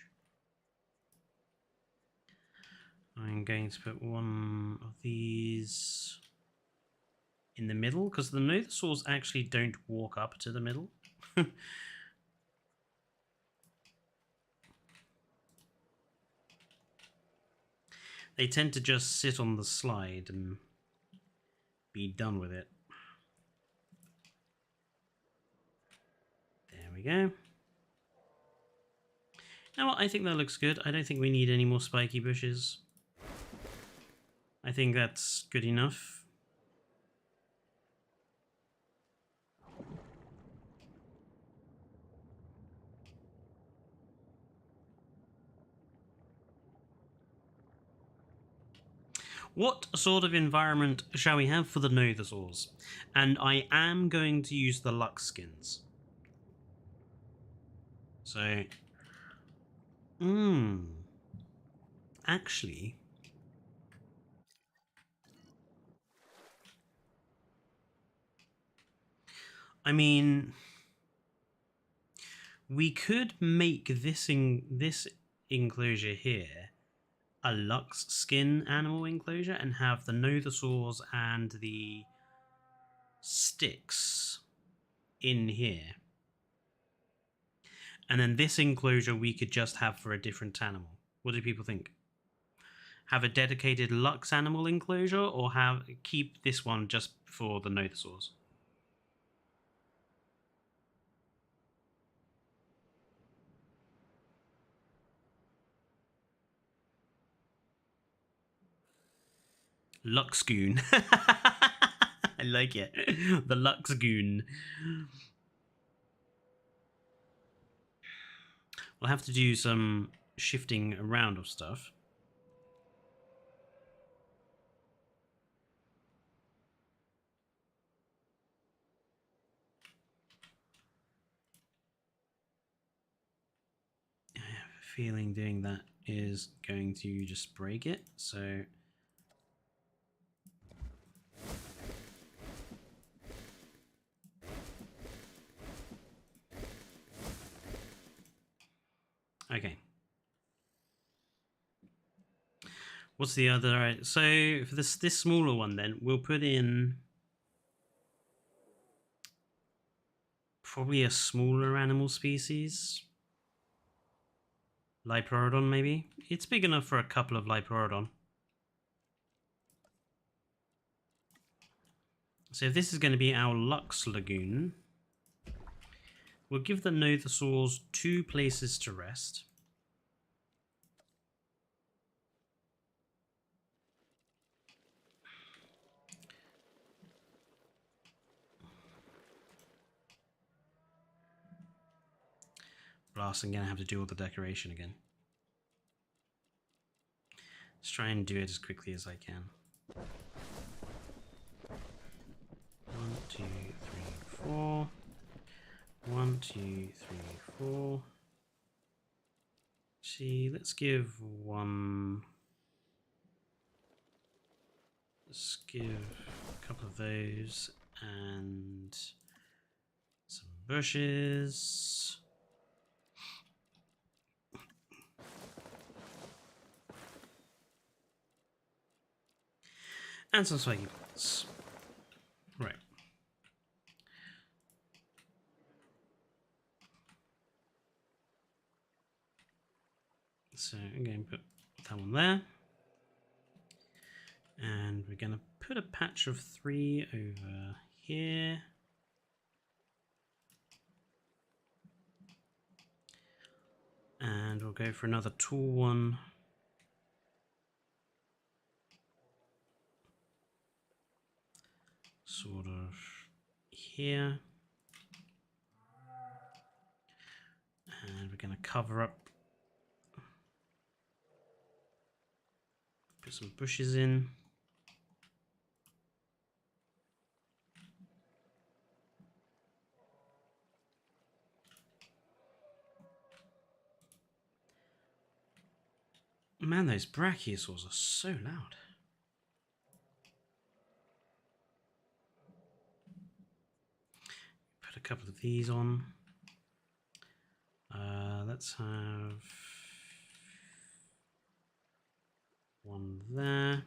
I'm going to put one of these in the middle, because the Nothosaurs actually don't walk up to the middle. They tend to just sit on the slide and be done with it. There we go. Now I think that looks good. I don't think we need any more spiky bushes. I think that's good enough. What sort of environment shall we have for the dinosaurs? And I am going to use the Lux skins. So, actually, I mean, we could make this enclosure here a Lux skin animal enclosure and have the nothosaurs and the sticks in here. And then this enclosure we could just have for a different animal. What do people think? Have a dedicated Lux animal enclosure, or keep this one just for the nothosaurs? LuxGoon. I like it. The LuxGoon. We'll have to do some shifting around of stuff. I have a feeling doing that is going to just break it, so... Okay. What's the other? So for this smaller one, then we'll put in probably a smaller animal species. Liplorodon, maybe. It's big enough for a couple of Liplorodon. So if this is going to be our Lux Lagoon, we'll give the nothosaurs 2 places to rest. Blast, I'm going to have to do all the decoration again. Let's try and do it as quickly as I can. 1, 2, 3, 4. 1, 2, 3, 4. See, let's give one. Let's give a couple of those and some bushes. And some spiky plants. Right. So I'm going to put that one there. And we're going to put a patch of 3 over here. And we'll go for another tall one. Sort of here. And we're going to cover up. Put some bushes in. Man, those brachiosaurs are so loud. Put a couple of these on. Let's have one there.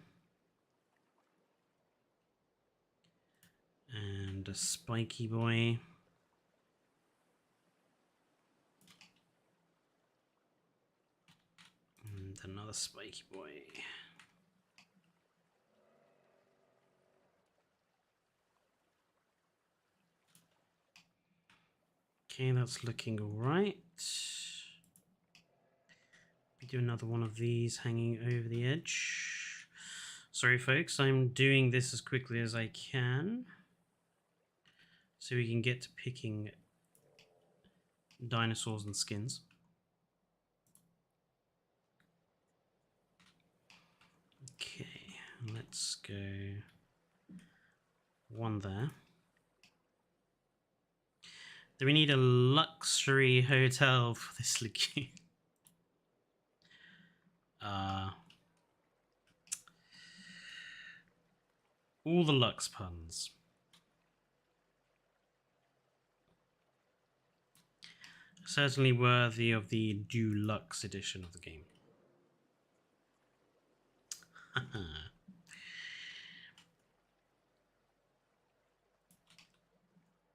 And a spiky boy. And another spiky boy. Okay, that's looking alright. Do another one of these hanging over the edge. Sorry folks, I'm doing this as quickly as I can so we can get to picking dinosaurs and skins. Okay, Let's go one there. Do we need a luxury hotel for this lagoon? All the Lux puns. Certainly worthy of the deluxe edition of the game.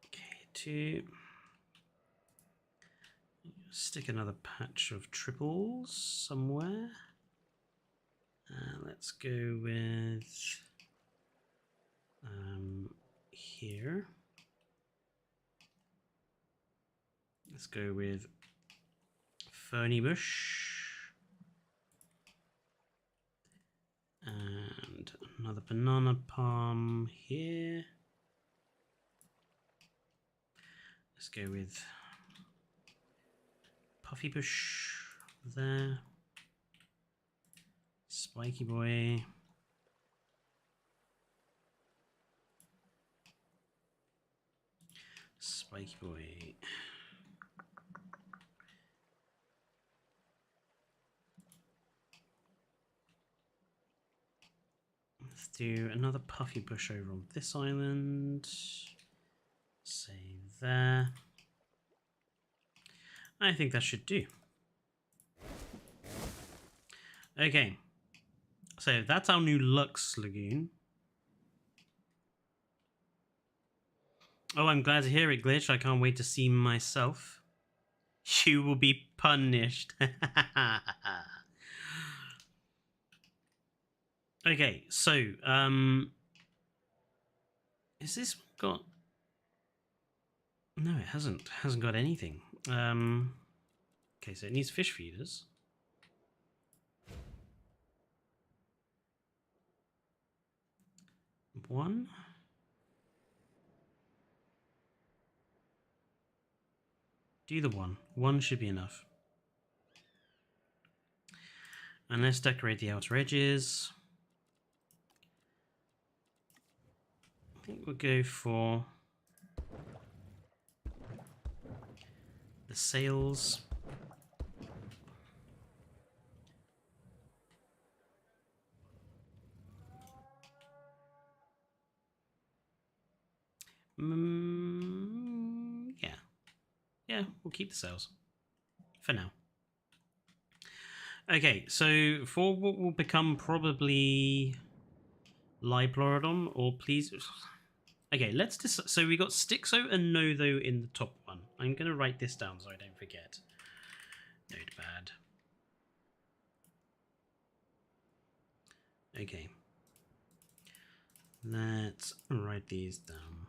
Okay, to stick another patch of triples somewhere. Let's go with here. Let's go with Ferny Bush. And another banana palm here. Let's go with Puffy Bush there. Spiky Boy. Spiky Boy. Let's do another Puffy Bush over on this island. Say there. I think that should do. Okay. So that's our new Lux Lagoon. Oh, I'm glad to hear it, Glitch. I can't wait to see myself. You will be punished. Okay, so, is this got... No, it hasn't. It hasn't got anything. Okay, so it needs fish feeders. One. Do the one. One should be enough. And let's decorate the outer edges. I think we'll go for the sails. Yeah. Yeah, we'll keep the sails for now. Okay, so for what will become probably Liplorodon, or please... Okay, let's decide. So we got Stixo and Notho in the top one. I'm going to write this down so I don't forget. Notepad. Okay. Let's write these down.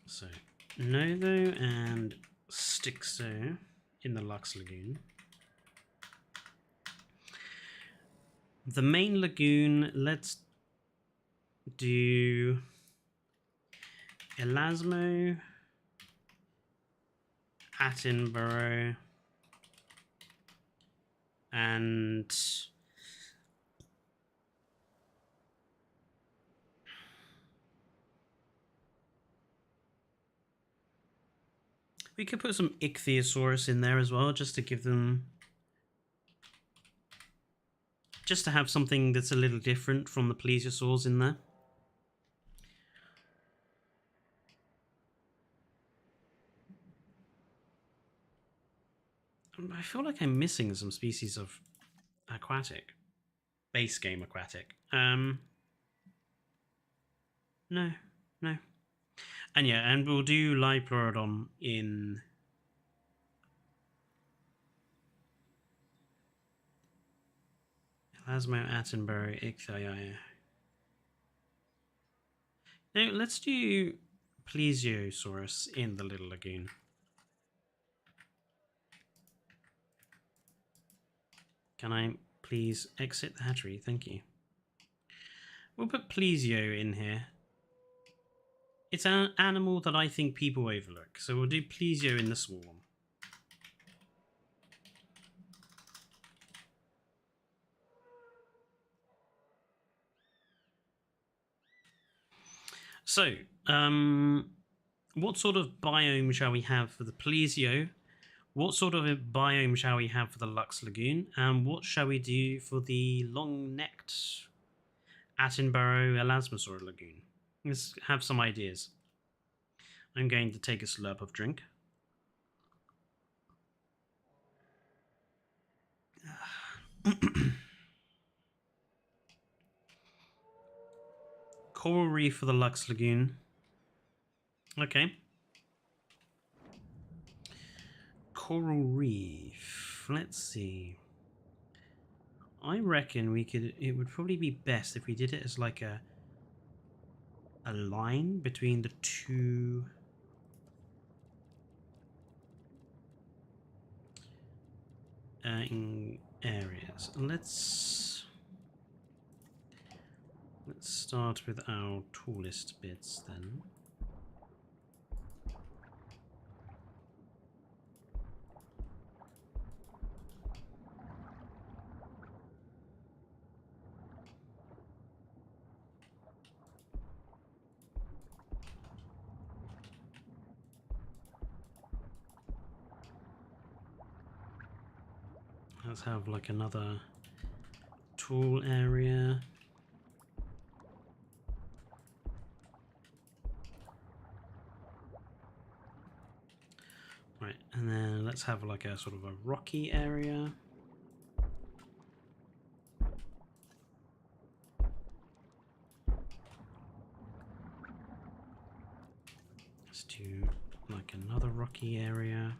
So, Notho and Stixo in the Lux Lagoon. The main lagoon, let's do Elasmo, Attenborough, and we could put some Ichthyosaurus in there as well, just to give them... Just to have something that's a little different from the plesiosaurs in there. I feel like I'm missing some species of aquatic. Base game aquatic. No. And yeah, and we'll do Liplorodon in... Elasmo, Attenborough, Ichthyosaurus. No, let's do Plesiosaurus in the Little Lagoon. Can I please exit the hatchery? Thank you. We'll put Plesio in here. It's an animal that I think people overlook. So we'll do plesio in the swarm. So, what sort of biome shall we have for the plesio? What sort of a biome shall we have for the Lux Lagoon? And what shall we do for the long-necked Attenborough Elasmosaur Lagoon? Let's have some ideas. I'm going to take a slurp of drink. Coral reef for the Lux Lagoon. Okay. Coral reef. Let's see. I reckon we could. It would probably be best if we did it as like a line between the two. In areas. Let's start with our tallest bits then. Let's have like another tall area. Right, and then let's have like a sort of a rocky area. Let's do like another rocky area.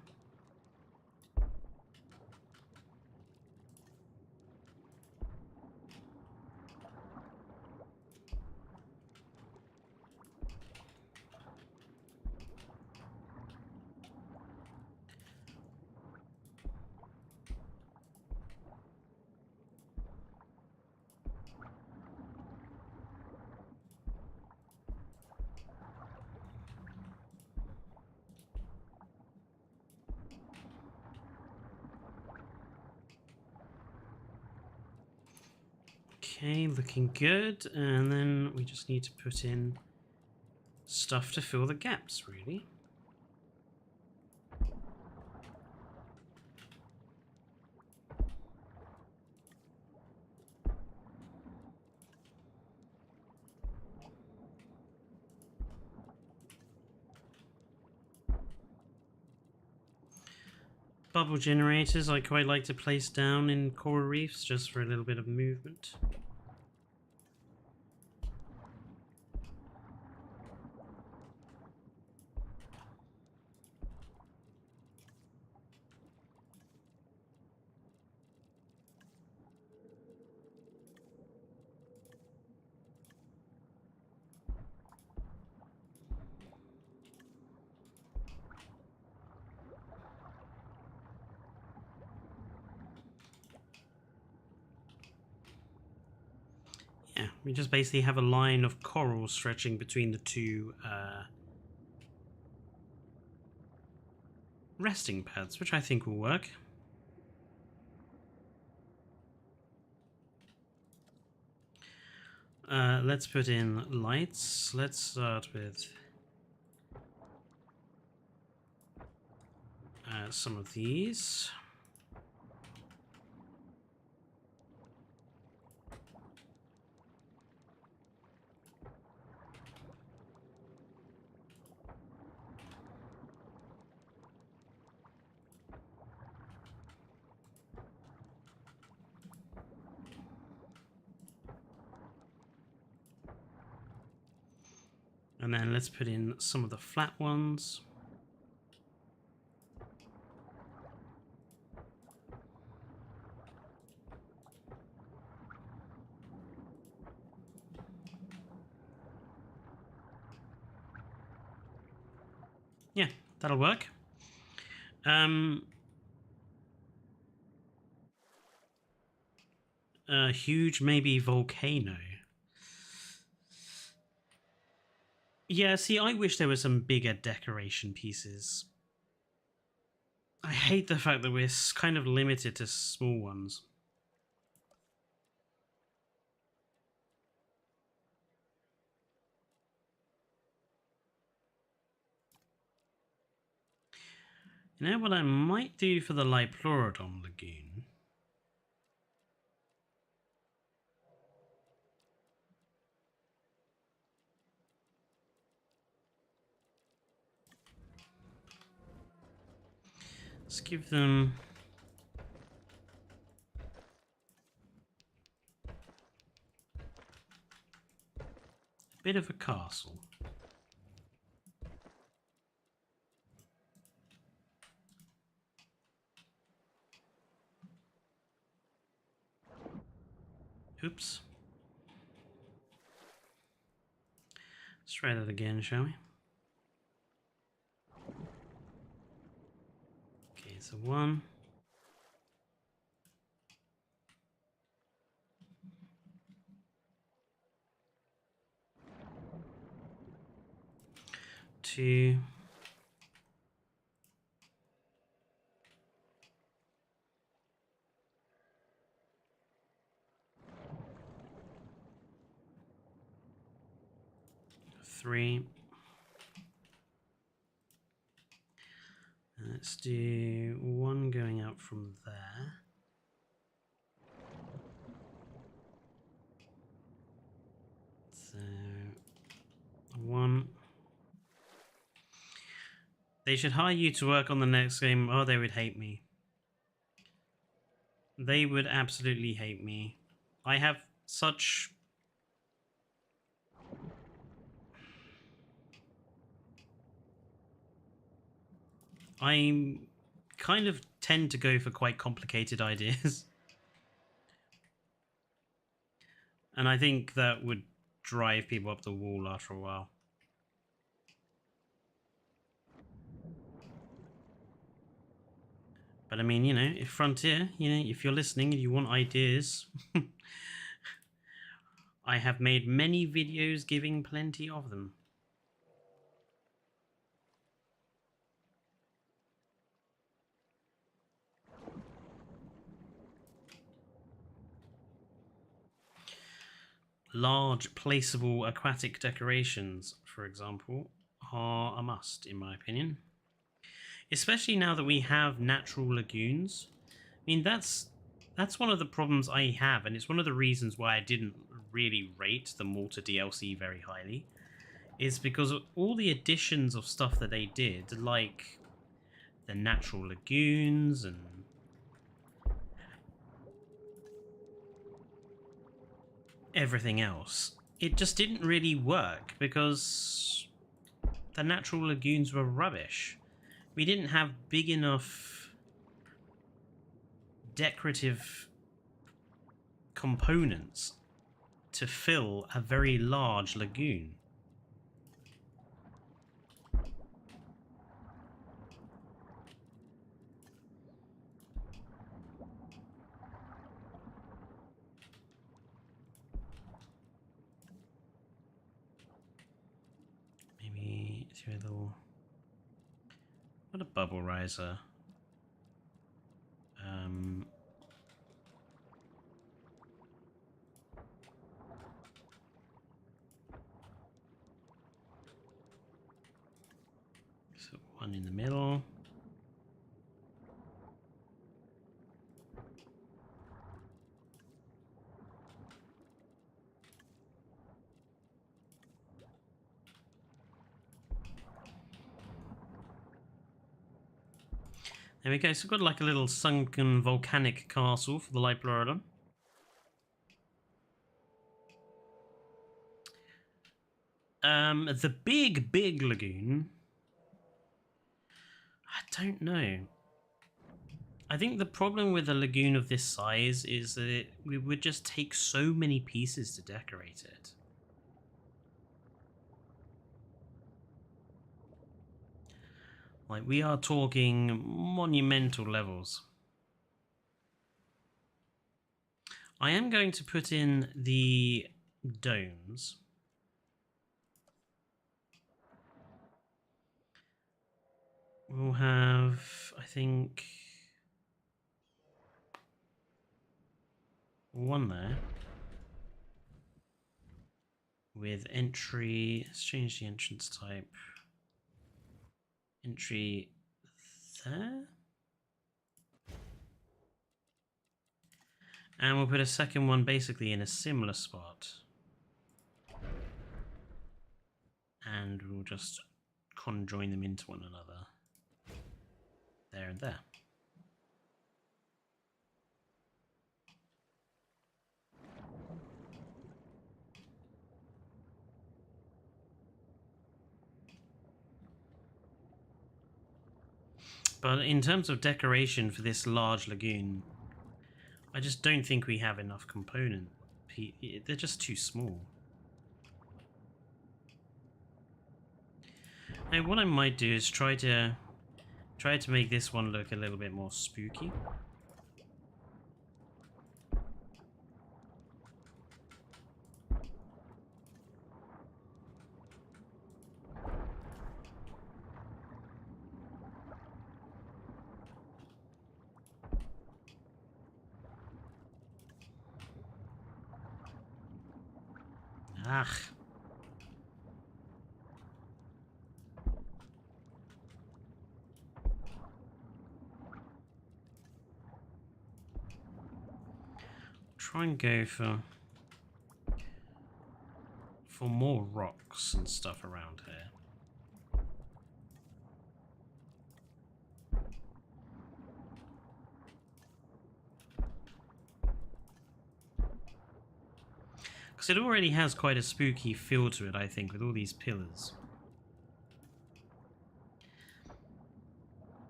Okay, looking good. And then we just need to put in stuff to fill the gaps, really. Bubble generators I quite like to place down in coral reefs just for a little bit of movement. Yeah, we just basically have a line of coral stretching between the two resting pads, which I think will work. Let's put in lights. Let's start with some of these. And then let's put in some of the flat ones. Yeah, that'll work. Huge, maybe volcano. Yeah, see, I wish there were some bigger decoration pieces. I hate the fact that we're kind of limited to small ones. You know what I might do for the Liplorodon Lagoon? Let's give them a bit of a castle. Oops. Let's try that again, shall we? Okay, so 1. 2. 3. Let's do 1 going out from there. So 1. They should hire you to work on the next game. Oh, they would hate me. They would absolutely hate me. I have such... I kind of tend to go for quite complicated ideas. And I think that would drive people up the wall after a while. But I mean, you know, if Frontier, you know, if you're listening and you want ideas, I have made many videos giving plenty of them. Large placeable aquatic decorations, for example, are a must, in my opinion. Especially now that we have natural lagoons. I mean, that's one of the problems I have, and it's one of the reasons why I didn't really rate the Malta DLC very highly, is because of all the additions of stuff that they did, like the natural lagoons and everything else. It just didn't really work because the natural lagoons were rubbish. We didn't have big enough decorative components to fill a very large lagoon. Maybe do a little... What a bubble riser. So 1 in the middle. There we go. So we've got like a little sunken volcanic castle for the Liplorodon. The big lagoon. I don't know. I think the problem with a lagoon of this size is that we would just take so many pieces to decorate it. Like, we are talking monumental levels. I am going to put in the domes. we'll have, I think, one there with entry. Let's change the entrance type. Entry there. And we'll put a second one basically in a similar spot. And we'll just conjoin them into one another. There and there. But in terms of decoration for this large lagoon, I just don't think we have enough component. They're just too small. Now, what I might do is try to make this one look a little bit more spooky. Ah. Try and go for more rocks and stuff around here. Because it already has quite a spooky feel to it, I think, with all these pillars.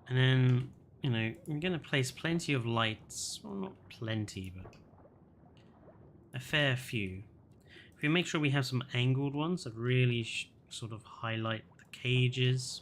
And then, you know, I'm going to place plenty of lights. Well, not plenty, but a fair few. If we make sure we have some angled ones that really sort of highlight the cages.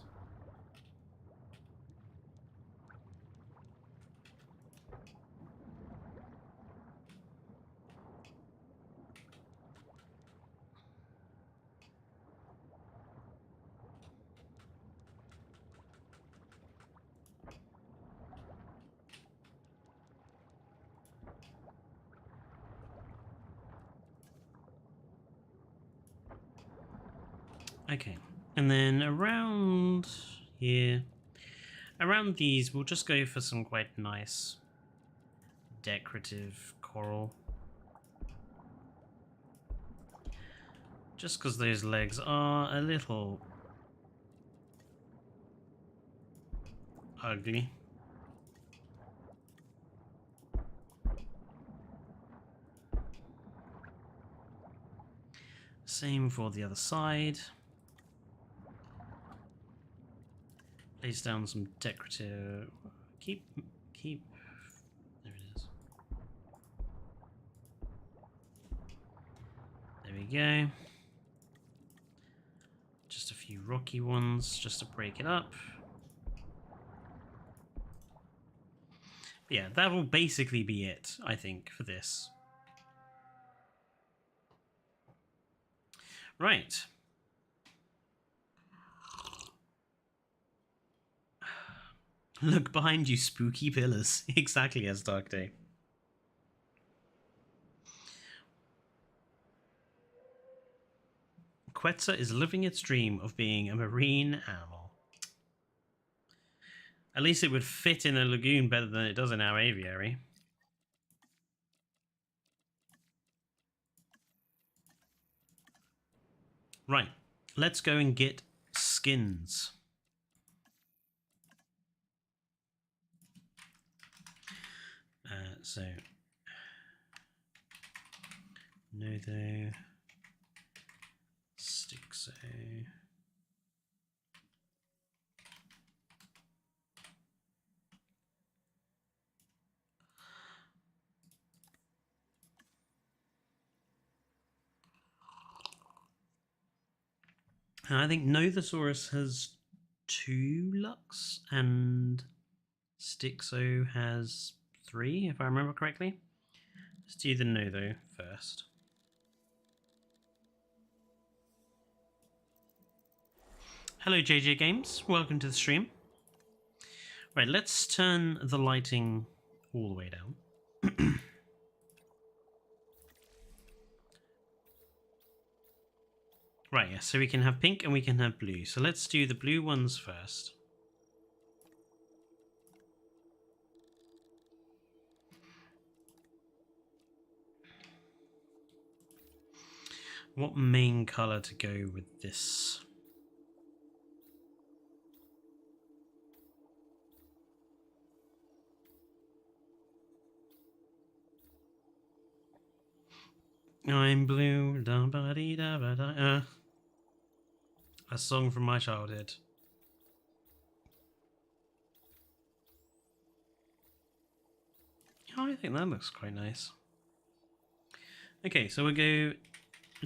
Okay, and then around here, around these, we'll just go for some quite nice decorative coral. Just because those legs are a little ugly. Same for the other side. Place down some decorative. Keep. There it is. There we go. Just a few rocky ones, just to break it up. But yeah, that will basically be it, I think, for this. Right. Look behind you, spooky pillars. Exactly as Dark Day. Quetzal is living its dream of being a marine animal. At least it would fit in a lagoon better than it does in our aviary. Right, let's go and get skins. So, Notho, Stixo. I think Nothosaurus has 2 lux and Stixo has 3, if I remember correctly. Let's do the Notho first. Hello JJ Games, welcome to the stream. Right, let's turn the lighting all the way down. Right, yeah, so we can have pink and we can have blue. So let's do the blue ones first. What main color to go with this? I'm blue, da ba dee da ba da. A song from my childhood. Oh, I think that looks quite nice. Okay, so we'll go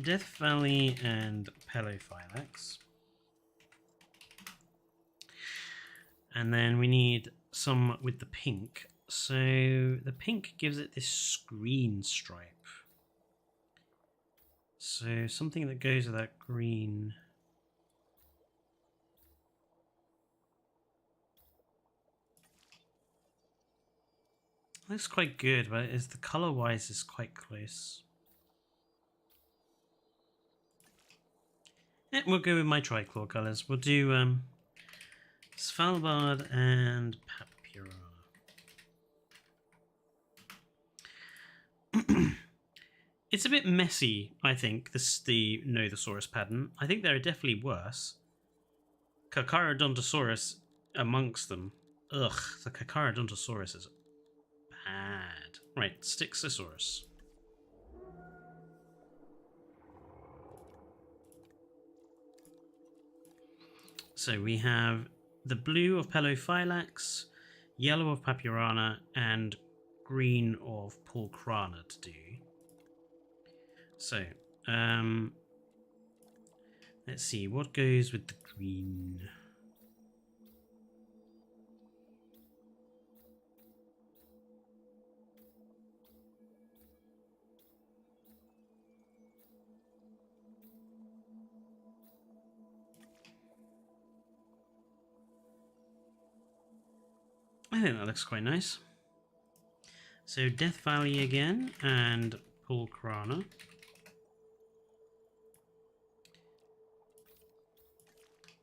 Death Valley and Pelophylax. And then we need some with the pink. So the pink gives it this screen stripe. So something that goes with that green. Looks quite good, but is the color wise is quite close. Yeah, we'll go with my trichlor colors. We'll do Svalbard and Papyrus. It's a bit messy, I think, the Nothosaurus pattern. I think there are definitely worse. Carcharodontosaurus amongst them. Ugh, the Carcharodontosaurus is bad. Right, Styxosaurus. So we have the blue of Pelophylax, yellow of Papyrana, and green of Pulchrana to do. So, let's see, what goes with the green? I think that looks quite nice. So Death Valley again and Pulchrana.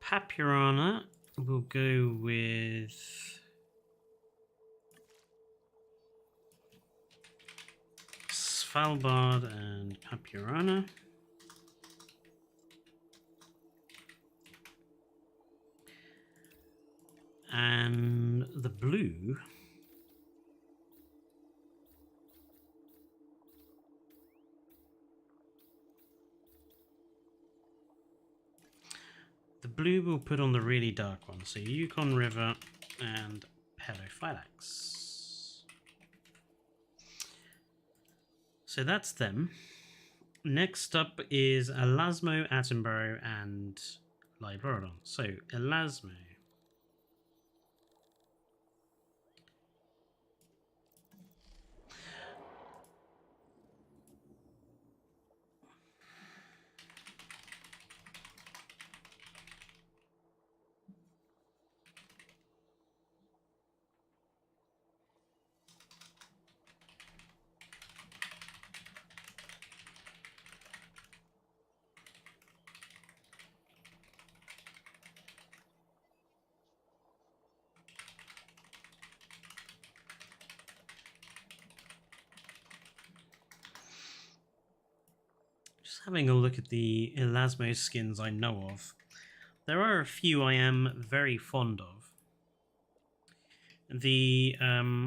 Papyrana will go with Svalbard and Papyrana. And the blue we'll put on the really dark one. So Yukon River and Pelophylax. So that's them. Next up is Elasmo, Attenborough, and Librodon. So Elasmo. Having a look at the Elasmo skins I know of, there are a few I am very fond of. The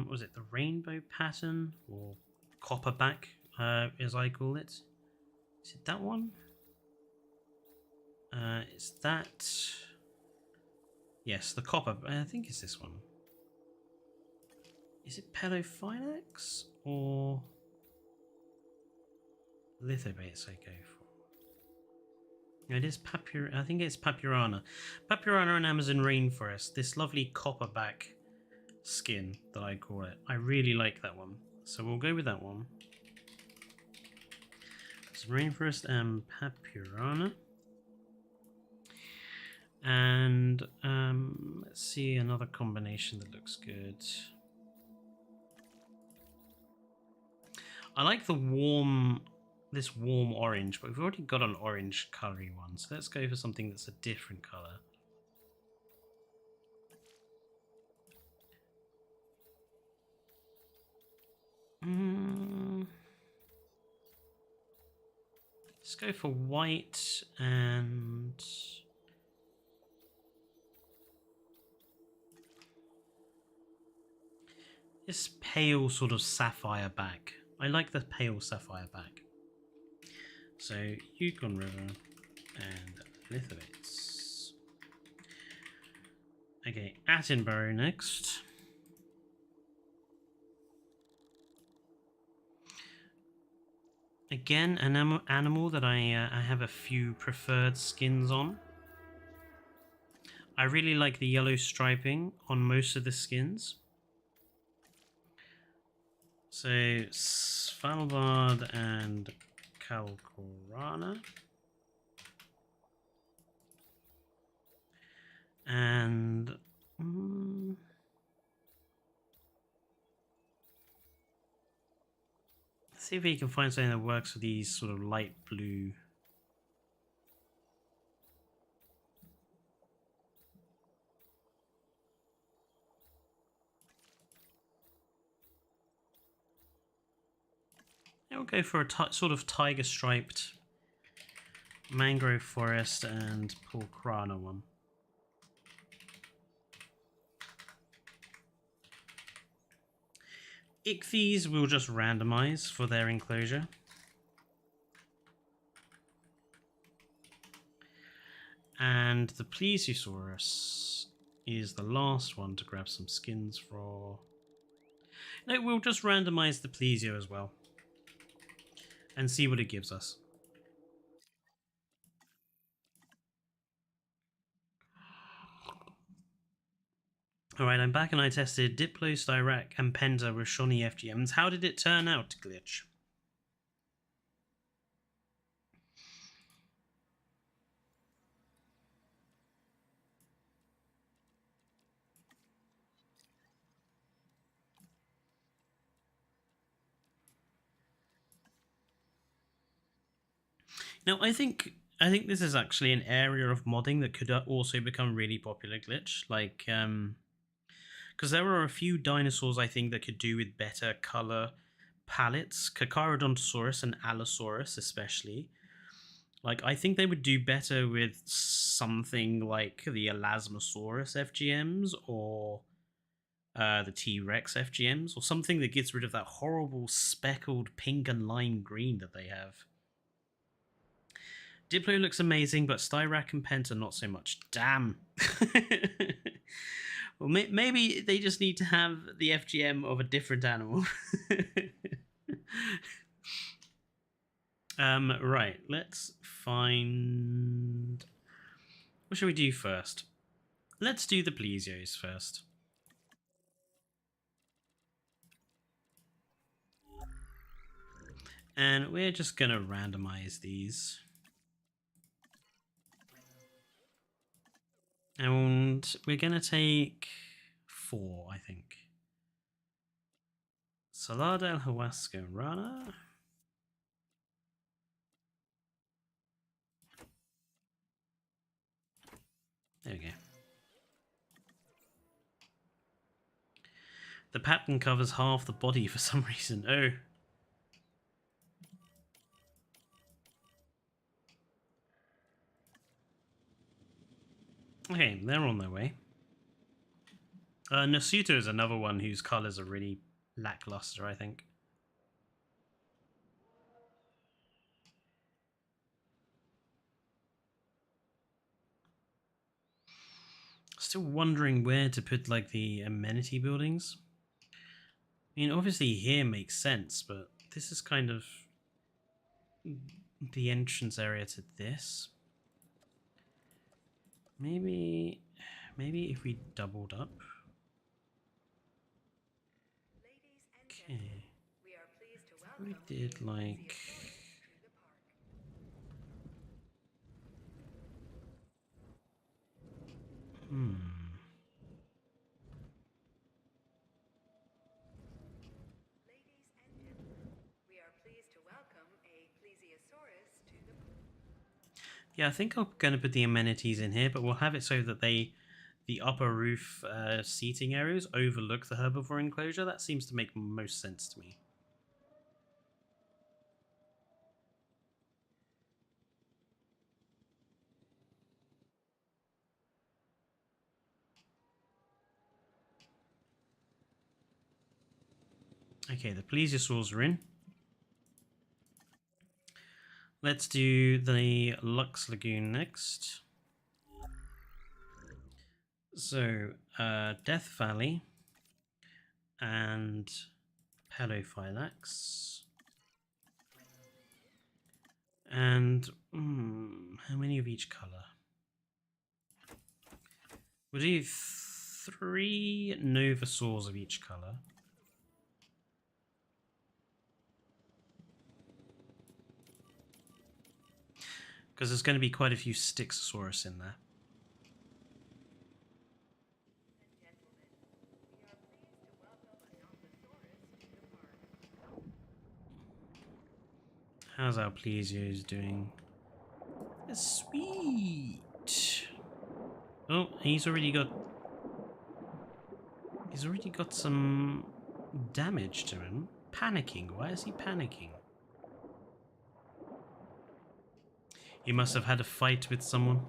was it the rainbow pattern or copperback, as I call it? Is it that one? Is that? Yes, the copper. I think it's this one. Is it Pelophylax or Lithobates I go for? It is I think it's Papyrana. Papyrana and Amazon rainforest. This lovely copperback skin that I call it. I really like that one. So we'll go with that one. So rainforest and Papyrana. And let's see another combination that looks good. I like this warm orange, but we've already got an orange colory one, so let's go for something that's a different color. Let's go for white and this pale sort of sapphire back. I like the pale sapphire back. So Yukon River and lithobates. Okay, Attenborough next. Again, an animal that I have a few preferred skins on. I really like the yellow striping on most of the skins. So Svalbard and Kalkorana. And let's see if we can find something that works with these sort of light blue. We'll go for a sort of tiger striped mangrove forest and Pulkrana one. Ichthyes we'll just randomize for their enclosure. And the Plesiosaurus is the last one to grab some skins for. No, we'll just randomize the Plesio as well and see what it gives us. Alright, I'm back and I tested Diplo, Styrac and Penta with Shawnee FGMs. How did it turn out, Glitch? Now, I think this is actually an area of modding that could also become really popular, Glitch. Like, because there are a few dinosaurs I think that could do with better color palettes. Carcharodontosaurus and Allosaurus, especially. Like, I think they would do better with something like the Elasmosaurus FGMs or the T-Rex FGMs or something that gets rid of that horrible speckled pink and lime green that they have. Diplo looks amazing, but Styrac and Penta not so much. Damn. Well, maybe they just need to have the FGM of a different animal. Right, let's find... What should we do first? Let's do the Plesios first. And we're just going to randomize these. And we're going to take 4, I think. Salada, Huasca, Rana. There we go. The pattern covers half the body for some reason. Oh. Okay, they're on their way. Nasuto is another one whose colours are really lackluster, I think. Still wondering where to put like the amenity buildings. I mean, obviously here makes sense, but this is kind of the entrance area to this. Maybe if we doubled up. Okay. We did like... Hmm. Ladies and gentlemen, we are pleased to welcome a plesiosaurus to the... Yeah, I think I'm going to put the amenities in here, but we'll have it so that the upper roof seating areas overlook the herbivore enclosure. That seems to make most sense to me. Okay, the plesiosaurs are in. Let's do the Lux Lagoon next. So, Death Valley and Pelophylax. And how many of each colour? We'll do 3 Novasaurs of each colour. Because there's going to be quite a few Styxosaurus in there. How's our Plesios doing? Sweet. Oh, he's already got some damage to him. Panicking. Why is he panicking? He must have had a fight with someone.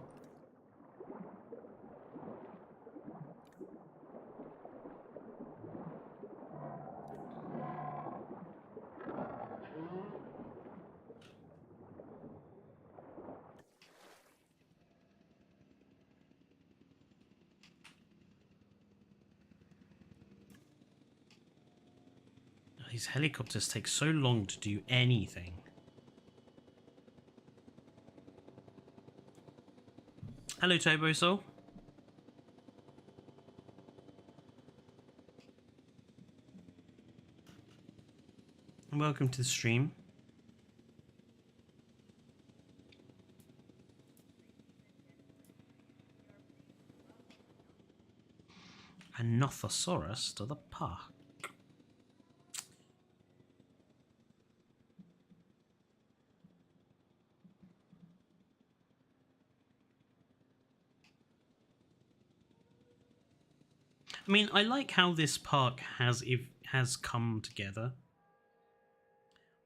These helicopters take so long to do anything. Hello, Turbo Soul. Welcome to the stream. A Nothosaurus to the park. I mean, I like how this park has come together.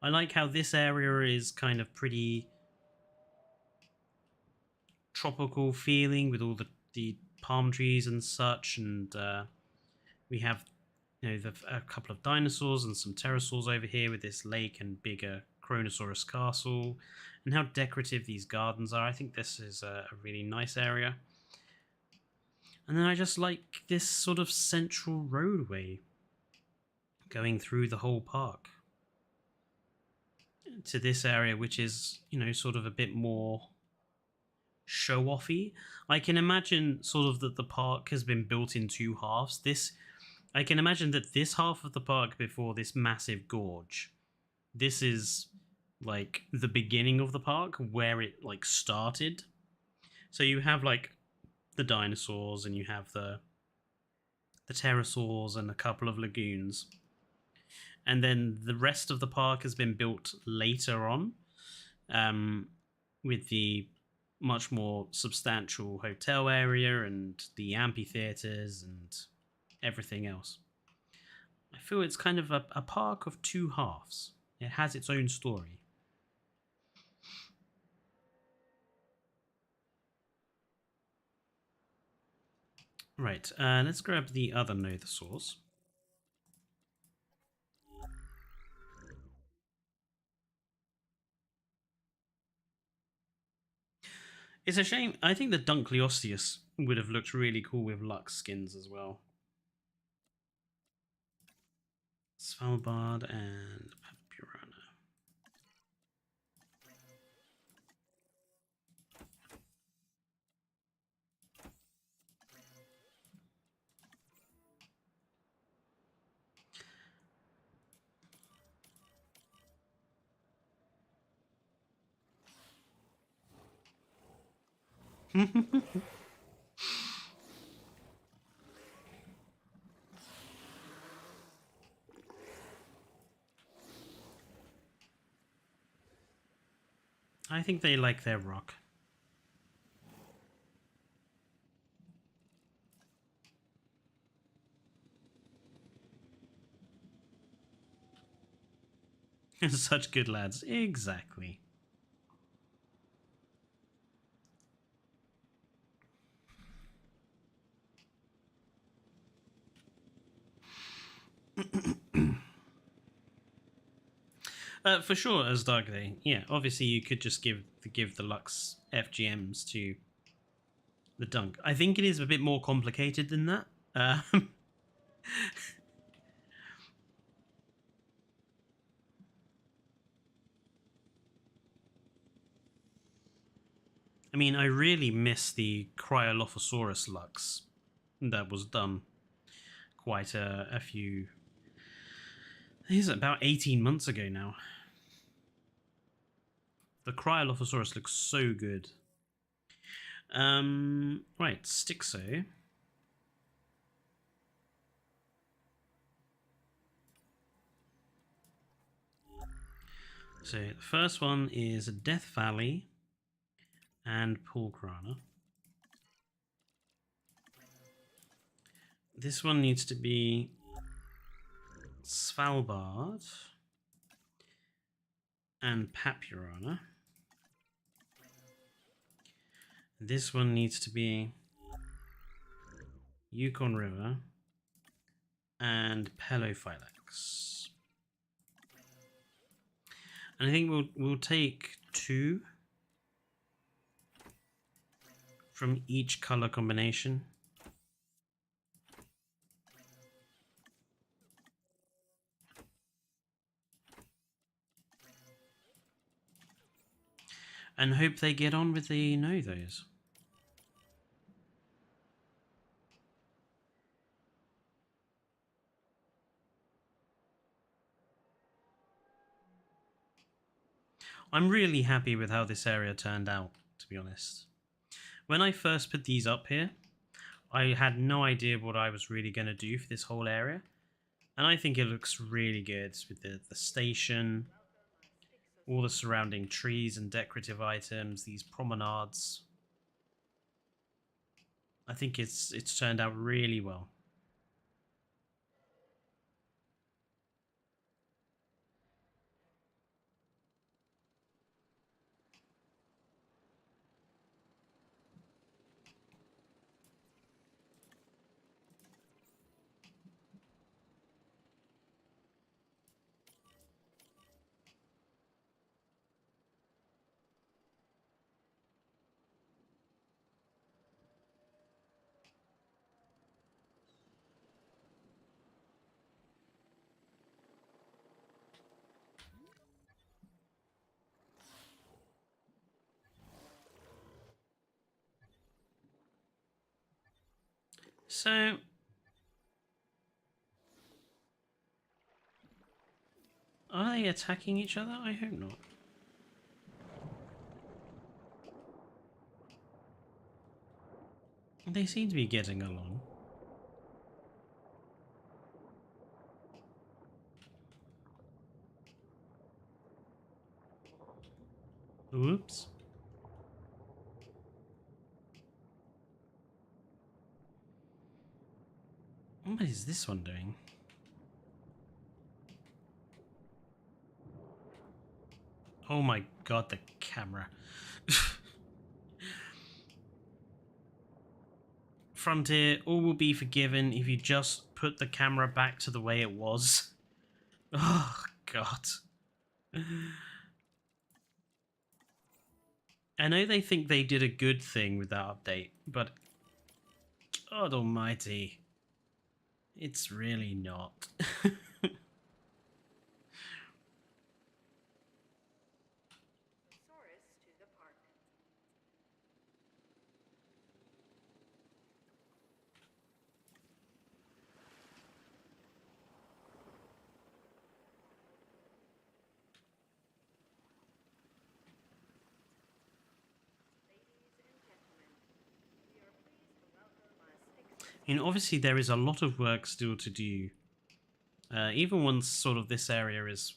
I like how this area is kind of pretty tropical feeling with all the palm trees and such, and we have a couple of dinosaurs and some pterosaurs over here with this lake and bigger Chronosaurus castle, and how decorative these gardens are. I think this is a really nice area. And then I just like this sort of central roadway going through the whole park to this area, which is, sort of a bit more show-offy. I can imagine sort of that the park has been built in 2 halves. I can imagine that this half of the park before this massive gorge, this is like the beginning of the park where it like started. So you have like the dinosaurs and you have the pterosaurs and a couple of lagoons. And then the rest of the park has been built later on, with the much more substantial hotel area and the amphitheaters and everything else. I feel it's kind of a park of 2 halves. It has its own story. Right, let's grab the other Nothosaurs. It's a shame. I think the Dunkleosteus would have looked really cool with Lux skins as well. Svalbard and Papurana. I think they like their rock. Such good lads. Exactly. For sure, as Dark Day. Yeah, obviously you could just give the Lux FGMs to the Dunk. I think it is a bit more complicated than that. I mean, I really miss the Cryolophosaurus Lux that was done quite a few. I think it's about 18 months ago now. The Cryolophosaurus looks so good. Right, Stixo. So the first one is Death Valley and Pulkrana. This one needs to be Svalbard and Papurana. This one needs to be Yukon River and Pelophylax. And I think we'll take 2 from each color combination. And hope they get on with the those. I'm really happy with how this area turned out, to be honest. When I first put these up here, I had no idea what I was really going to do for this whole area. And I think it looks really good with the station, all the surrounding trees and decorative items, these promenades. I think it's turned out really well. So, are they attacking each other? I hope not. They seem to be getting along. Oops. What is this one doing? Oh my god, the camera. Frontier, all will be forgiven if you just put the camera back to the way it was. Oh god. I know they think they did a good thing with that update, but God almighty, it's really not. Saurus to the park. Ladies and gentlemen, we are pleased to welcome I mean, obviously there is a lot of work still to do. Even once sort of these areas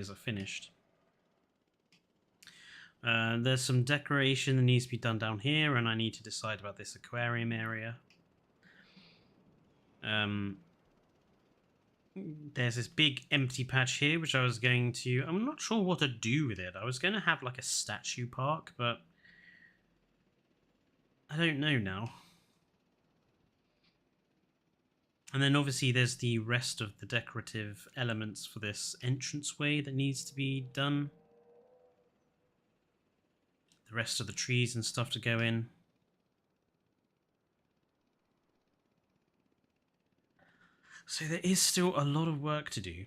are finished. There's some decoration that needs to be done down here, and I need to decide about this aquarium area. There's this big empty patch here, which I was going to... I'm not sure what to do with it. I was going to have like a statue park, but I don't know now. And then obviously there's the rest of the decorative elements for this entranceway that needs to be done. The rest of the trees and stuff to go in. So there is still a lot of work to do.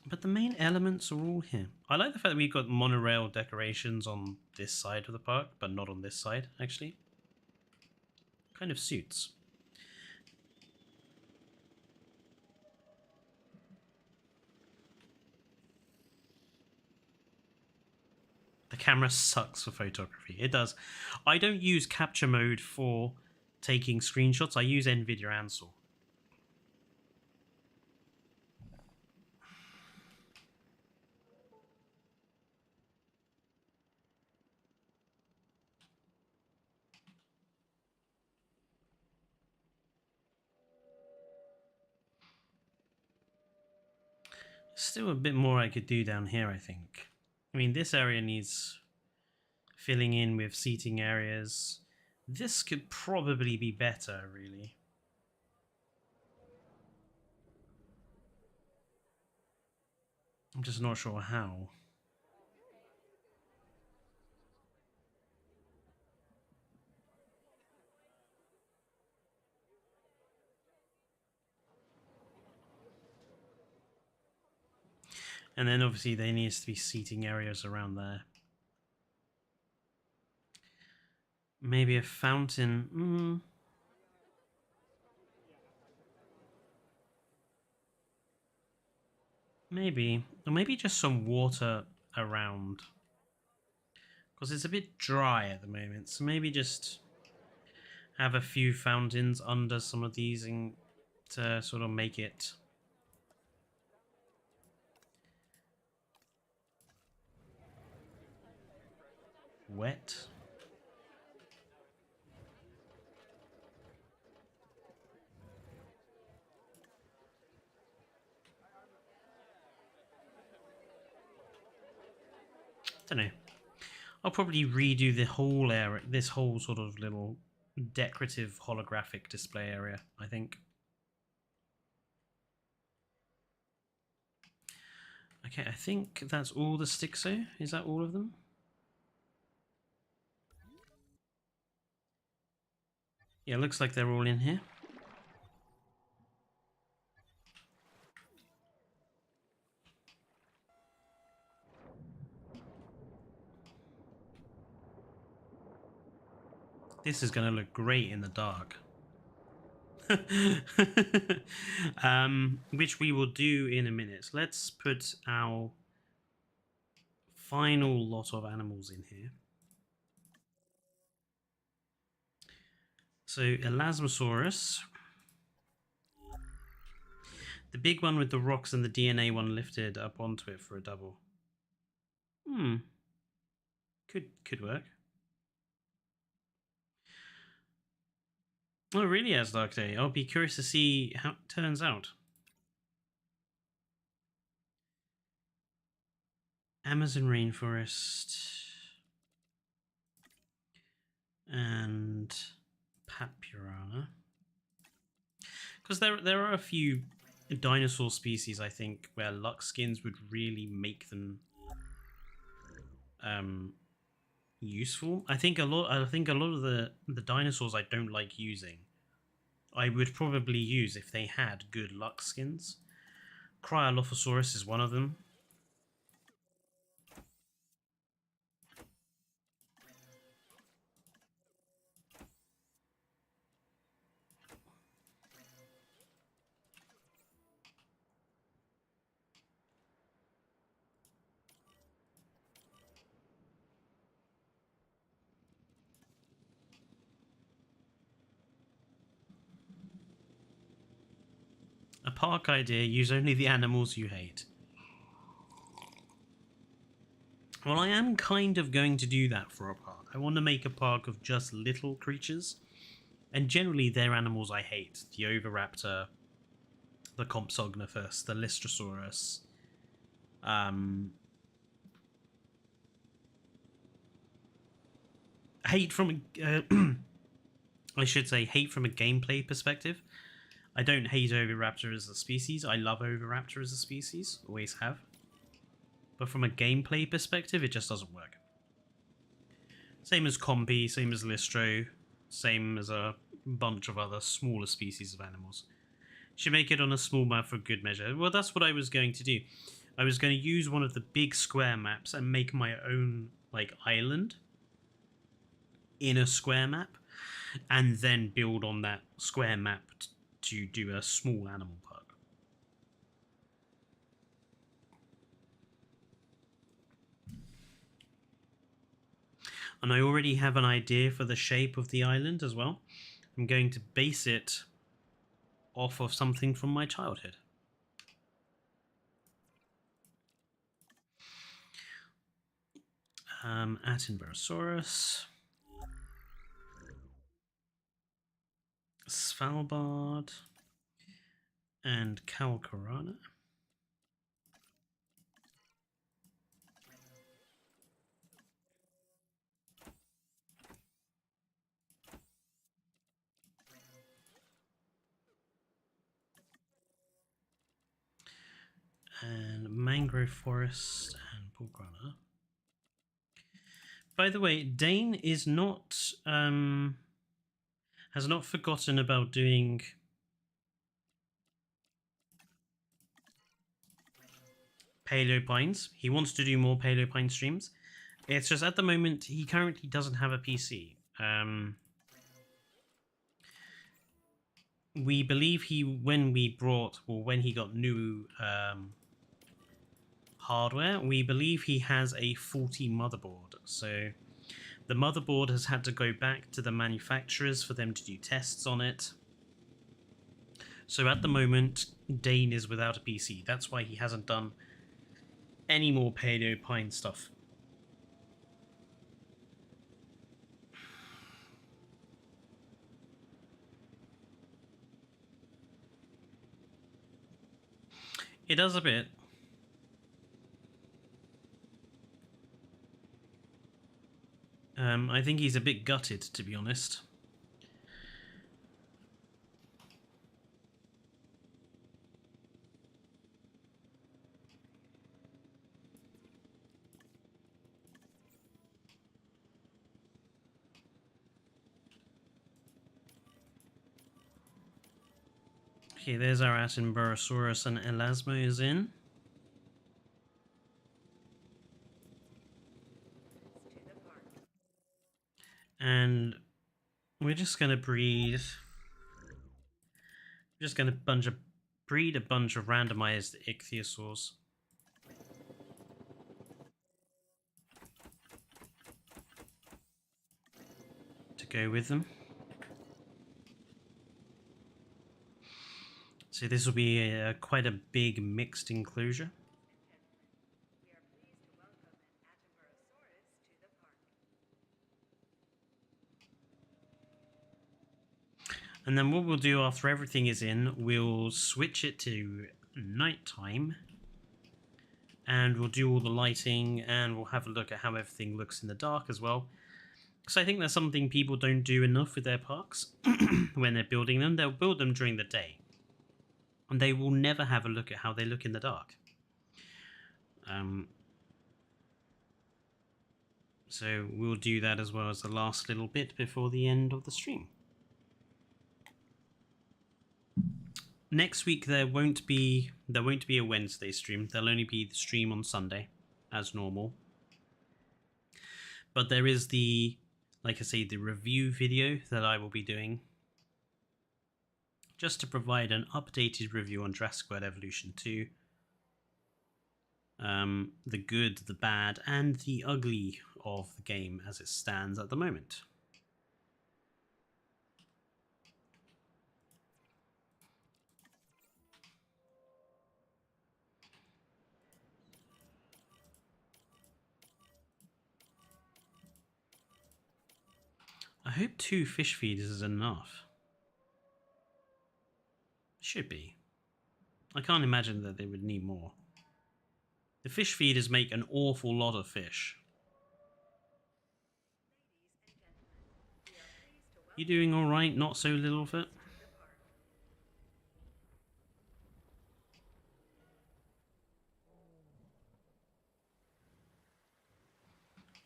But the main elements are all here. I like the fact that we've got monorail decorations on this side of the park, but not on this side, actually. Kind of suits. The camera sucks for photography. It does. I don't use capture mode for taking screenshots. I use NVIDIA Ansel. Still a bit more I could do down here, I think. I mean, this area needs filling in with seating areas. This could probably be better, really. I'm just not sure how. And then obviously there needs to be seating areas around there. Maybe a fountain. Maybe. Or maybe just some water around. Because it's a bit dry at the moment. So maybe just have a few fountains under some of these and to sort of make it wet. Don't know. I'll probably redo the whole area, this whole sort of little decorative holographic display area, I think. Okay, I think that's all the Stixo. Is that all of them? Yeah, looks like they're all in here. This is going to look great in the dark. Which we will do in a minute. So let's put our final lot of animals in here. So Elasmosaurus, the big one with the rocks and the DNA one lifted up onto it for a double. Could work. Oh, it really has Dark Day. I'll be curious to see how it turns out. Amazon rainforest and Papyrana. Because there are a few dinosaur species, I think, where luck skins would really make them useful. I think a lot of the dinosaurs I don't like using, I would probably use if they had good luck skins. Cryolophosaurus is one of them. A park idea, use only the animals you hate. Well, I am kind of going to do that for a park. I want to make a park of just little creatures. And generally, they're animals I hate. The Oviraptor, the Compsognathus, the Lystrosaurus. Hate from I should say hate from a gameplay perspective. I don't hate Oviraptor as a species. I love Oviraptor as a species. Always have. But from a gameplay perspective, it just doesn't work. Same as Compy, same as Lystro, same as a bunch of other smaller species of animals. Should make it on a small map for good measure. Well, that's what I was going to do. I was going to use one of the big square maps and make my own like island in a square map, and then build on that square map to do a small animal park. And I already have an idea for the shape of the island as well. I'm going to base it off of something from my childhood. Attenborosaurus, Svalbard, and Kalkarana. And mangrove forest and Pulgrana. By the way, Dane is not has not forgotten about doing Paleo Pines. He wants to do more Paleo Pine streams. It's just at the moment he currently doesn't have a PC. We believe when he got new hardware, we believe he has a faulty motherboard. So the motherboard has had to go back to the manufacturers for them to do tests on it. So at the moment, Dane is without a PC. That's why he hasn't done any more Paleo Pine stuff. It does a bit. I think he's a bit gutted, to be honest. Okay, there's our Attenborosaurus and Elasmo is in. And we're just going to breed... We're just going to breed a bunch of randomized ichthyosaurs. To go with them. So this will be quite a big mixed enclosure. And then what we'll do after everything is in, we'll switch it to nighttime. And we'll do all the lighting, and we'll have a look at how everything looks in the dark as well. So I think that's something people don't do enough with their parks when they're building them. They'll build them during the day. And they will never have a look at how they look in the dark. So we'll do that as well as the last little bit before the end of the stream. Next week there won't be a Wednesday stream. There'll only be the stream on Sunday, as normal. But there is the, like I say, the review video that I will be doing, just to provide an updated review on Jurassic World Evolution 2. The good, the bad, and the ugly of the game as it stands at the moment. I hope 2 fish feeders is enough. Should be. I can't imagine that they would need more. The fish feeders make an awful lot of fish. You doing alright, not so Littlefoot?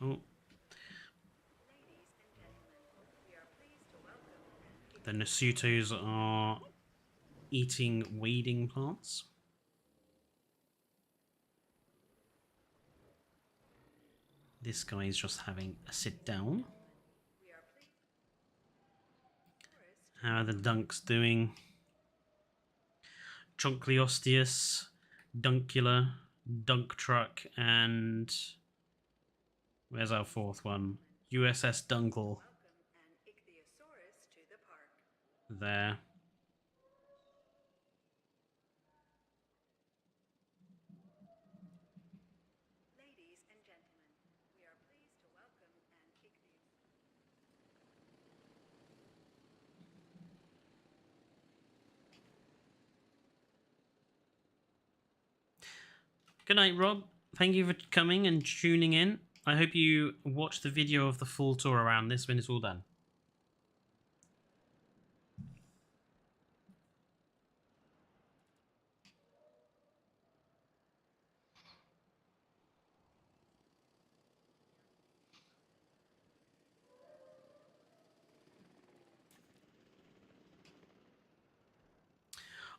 Oh. The Nasutos are eating wading plants. This guy is just having a sit down. How are the dunks doing? Troncleosteus, Dunkula, Dunk Truck, and where's our 4th one? USS Dunkle. There. Good night, Rob. Thank you for coming and tuning in. I hope you watch the video of the full tour around this when it's all done.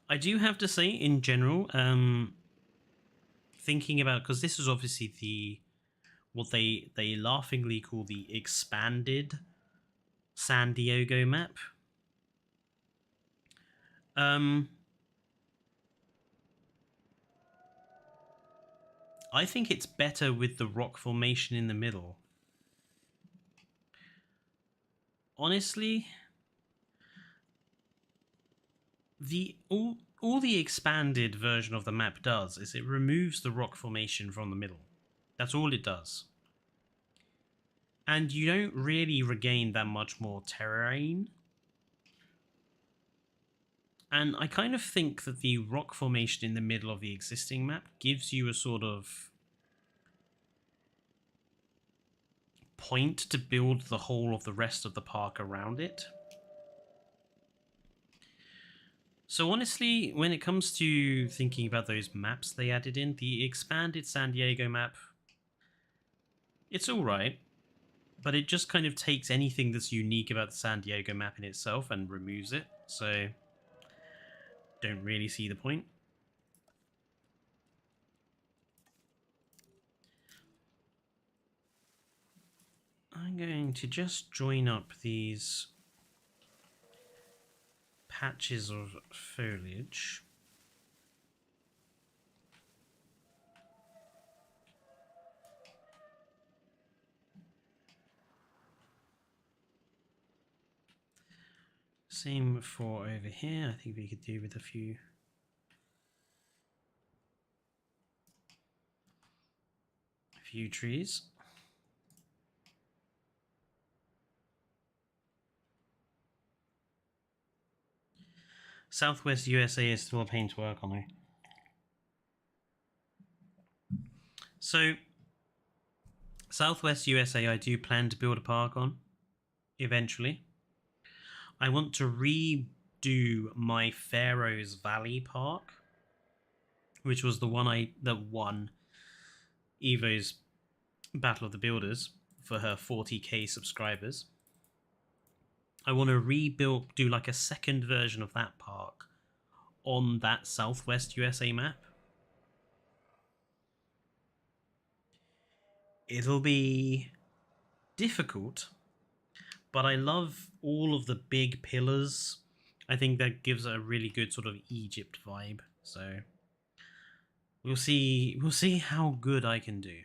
I do have to say, in general, thinking about, because this is obviously what they laughingly call the expanded San Diego map. I think it's better with the rock formation in the middle. Honestly, all the expanded version of the map does is it removes the rock formation from the middle. That's all it does. And you don't really regain that much more terrain. And I kind of think that the rock formation in the middle of the existing map gives you a sort of point to build the whole of the rest of the park around it. So honestly, when it comes to thinking about those maps they added in, the expanded San Diego map, it's alright, but it just kind of takes anything that's unique about the San Diego map in itself and removes it, so don't really see the point. I'm going to just join up these patches of foliage. Same for over here. I think we could do with a few trees. Southwest USA is still a pain to work on though. So Southwest USA I do plan to build a park on eventually. I want to redo my Pharaoh's Valley Park, which was the one that won Evo's Battle of the Builders for her 40k subscribers. I want to do like a second version of that park on that Southwest USA map. It'll be difficult, but I love all of the big pillars. I think that gives a really good sort of Egypt vibe. So we'll see how good I can do.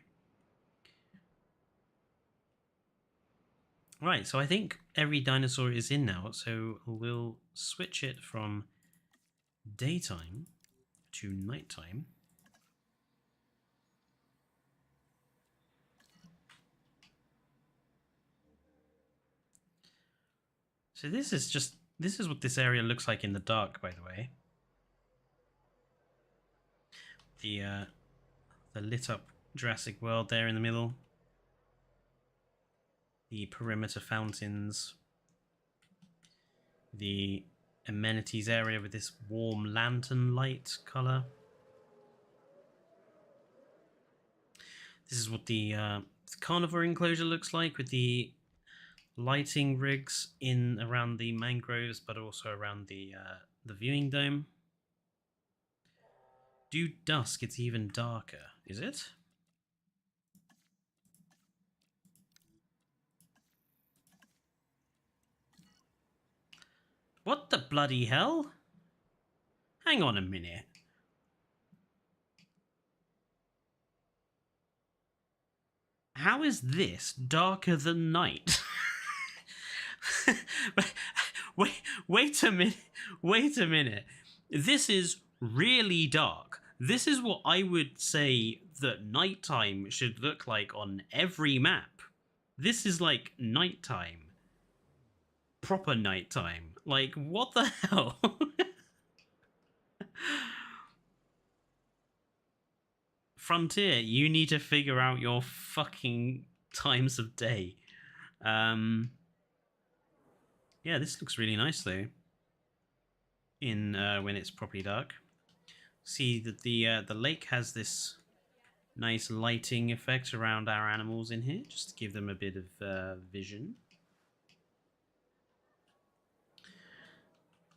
Right, so I think every dinosaur is in now, so we'll switch it from daytime to nighttime. So this is what this area looks like in the dark, by the way. The lit up Jurassic World there in the middle. The perimeter fountains. The amenities area with this warm lantern light color. This is what the carnivore enclosure looks like, with the lighting rigs in around the mangroves, but also around the viewing dome. Due dusk, it's even darker, is it? What the bloody hell? Hang on a minute. How is this darker than night? wait a minute. Wait a minute. This is really dark. This is what I would say that nighttime should look like on every map. This is like nighttime. Proper nighttime. Like, what the hell? Frontier, you need to figure out your fucking times of day. Yeah, this looks really nice though. In when it's properly dark. See that the lake has this nice lighting effect around our animals in here, just to give them a bit of vision.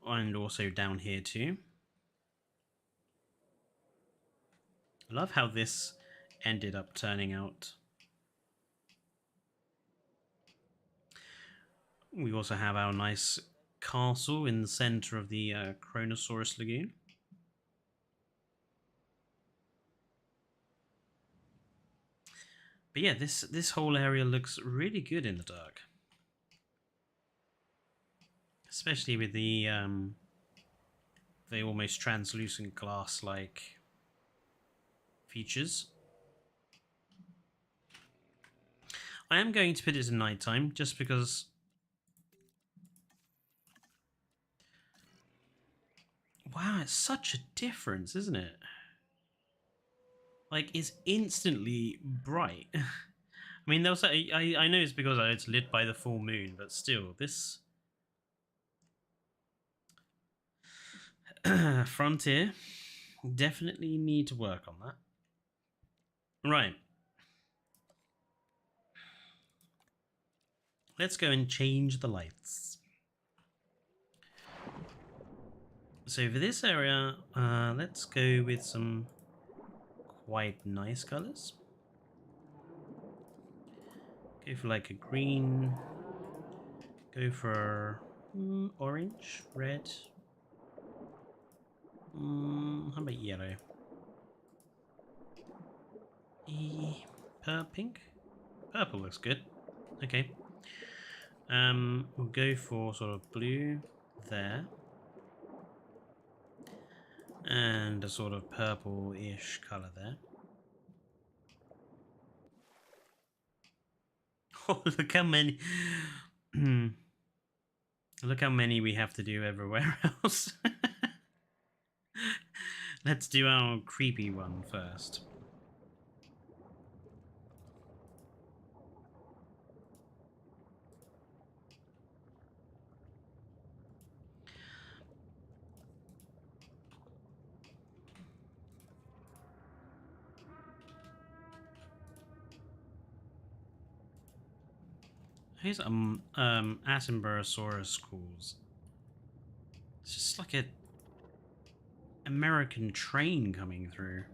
And also down here too. I love how this ended up turning out. We also have our nice castle in the center of the Kronosaurus Lagoon. But yeah, this whole area looks really good in the dark. Especially with the almost translucent glass-like features. I am going to put it in nighttime just because wow, it's such a difference, isn't it? Like, it's instantly bright. I mean, they'll say I know it's because it's lit by the full moon, but still, this Frontier definitely need to work on that. Right. Let's go and change the lights. So for this area, let's go with some quite nice colors. Go for like a green. Go for orange, red. How about yellow? Pink? Purple looks good. Okay. We'll go for sort of blue there. And a sort of purple-ish colour there. Oh, look how many... look how many we have to do everywhere else. Let's do our creepy one first. Here's Attenborough schools. It's just like a American train coming through.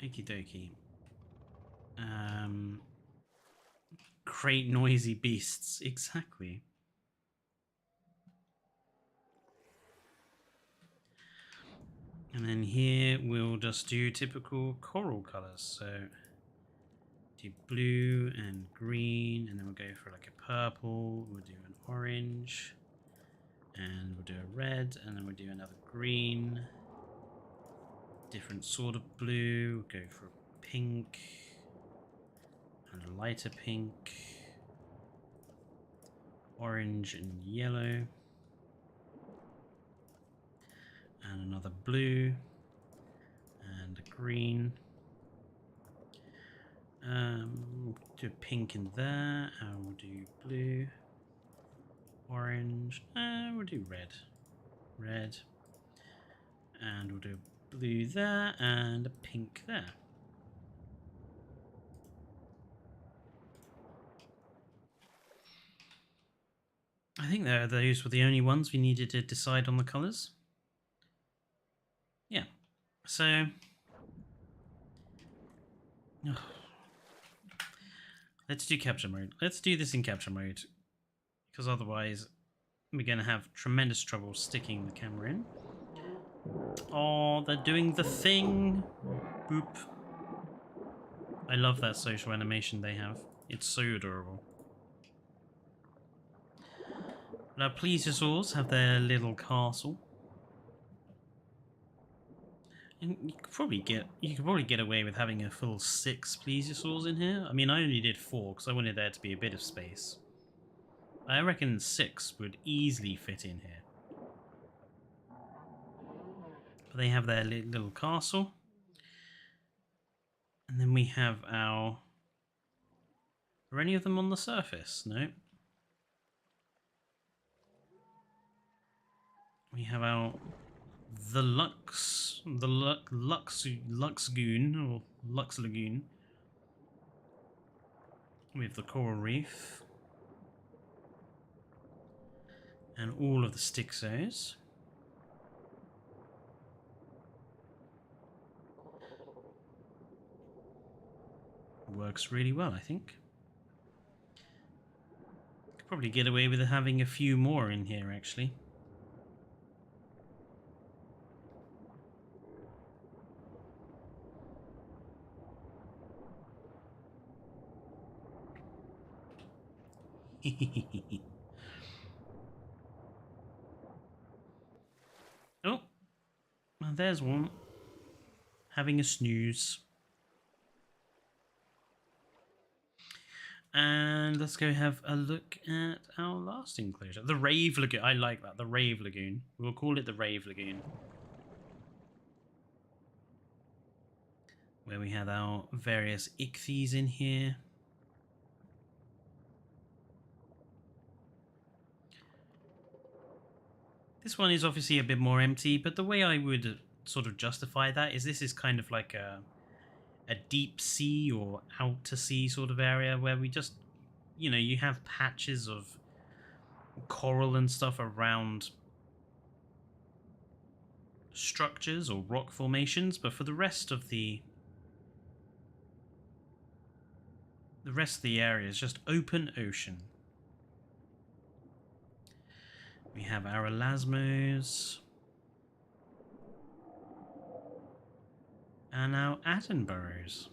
Okie dokie. Great noisy beasts, exactly. And then here we'll just do typical coral colors. So do blue and green, and then we'll go for like a purple. We'll do an orange. And we'll do a red, and then we'll do another green. Different sort of blue. Go for pink. And a lighter pink. Orange and yellow. And another blue. And a green. Do pink in there. And we'll do blue. Orange. And we'll do red. Red. And we'll do blue there and a pink there. I think those were the only ones we needed to decide on the colours. Yeah. So... let's do capture mode. Let's do this in capture mode. Because otherwise we're going to have tremendous trouble sticking the camera in. Oh, they're doing the thing. Boop. I love that social animation they have. It's so adorable. But our plesiosaurs have their little castle. And you could probably get away with having a full 6 plesiosaurs in here. I mean, I only did 4 because I wanted there to be a bit of space. I reckon 6 would easily fit in here. But they have their little castle. And then we have our... Are any of them on the surface? No. We have our... The Lux... The Luxgoon, or Lux Lagoon. We have the coral reef. And all of the Styxos. Works really well, I think. Could probably get away with having a few more in here, actually. Oh, well, there's one. Having a snooze. And let's go have a look at our last enclosure. The Rave Lagoon. I like that. The Rave Lagoon. We'll call it the Rave Lagoon. Where we have our various ichthyes in here. This one is obviously a bit more empty, but the way I would sort of justify that is this is kind of like a deep sea or out to sea sort of area where we just, you know, you have patches of coral and stuff around structures or rock formations, but for the rest of the area is just open ocean. We have our elasmos and our Attenboroughs.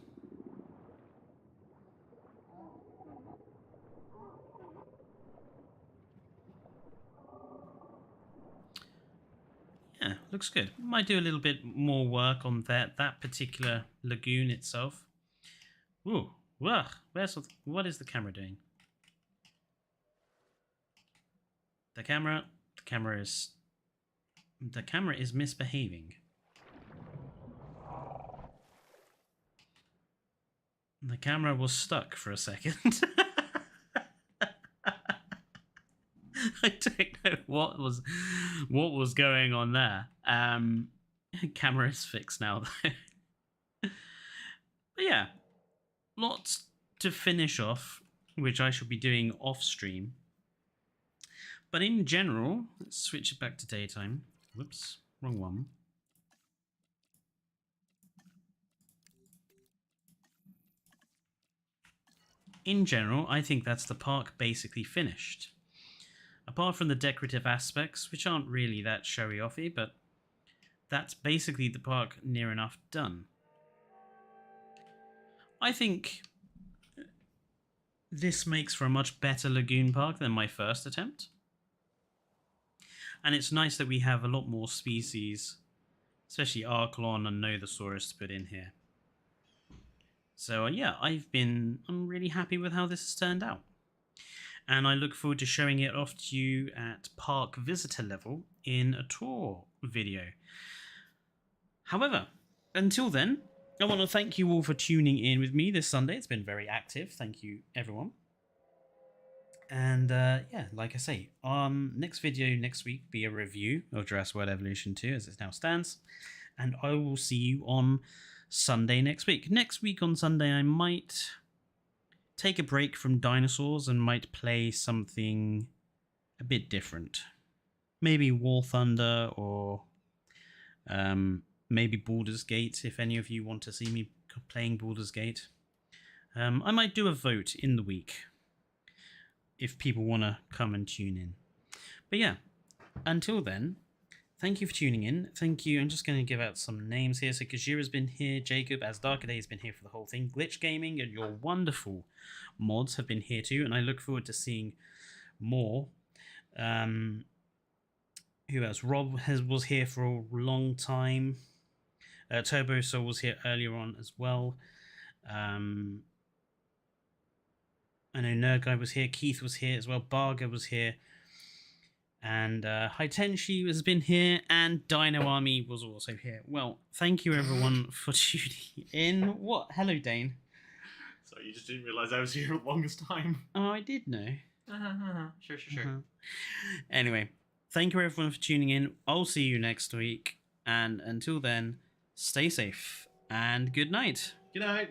Yeah, looks good. Might do a little bit more work on that particular lagoon itself. Ooh, ugh, what is the camera doing? The camera is misbehaving. The camera was stuck for a second. I don't know what was going on there. Camera is fixed now though. But yeah, lots to finish off, which I shall be doing off stream. But in general, let's switch it back to daytime. Whoops, wrong one. In general, I think that's the park basically finished. Apart from the decorative aspects, which aren't really that showy-offy, but that's basically the park near enough done. I think this makes for a much better lagoon park than my first attempt. And it's nice that we have a lot more species, especially Archelon and Nothosaurus, to put in here. So yeah, I'm really happy with how this has turned out. And I look forward to showing it off to you at park visitor level in a tour video. However, until then, I want to thank you all for tuning in with me this Sunday. It's been very active. Thank you, everyone. And yeah, like I say, next video next week will be a review of Jurassic World Evolution 2 as it now stands. And I will see you on Sunday next week. Next week on Sunday, I might take a break from dinosaurs and might play something a bit different. Maybe War Thunder or maybe Baldur's Gate, if any of you want to see me playing Baldur's Gate. I might do a vote in the week if people want to come and tune in. But yeah, until then, thank you for tuning in. Thank you. I'm just going to give out some names here. So Kajira's been here. Jacob, as Darkaday, has been here for the whole thing. Glitch Gaming and your wonderful mods have been here too. And I look forward to seeing more. Who else? Rob was here for a long time. Turbo Soul was here earlier on as well. I know Nerd Guy was here. Keith was here as well. Barger was here. And Haitenshi has been here. And Dino Army was also here. Well, thank you everyone for tuning in. What? Hello, Dane. So you just didn't realise I was here for the longest time. Oh, I did know. Sure. Anyway, thank you everyone for tuning in. I'll see you next week. And until then, stay safe and good night. Good night.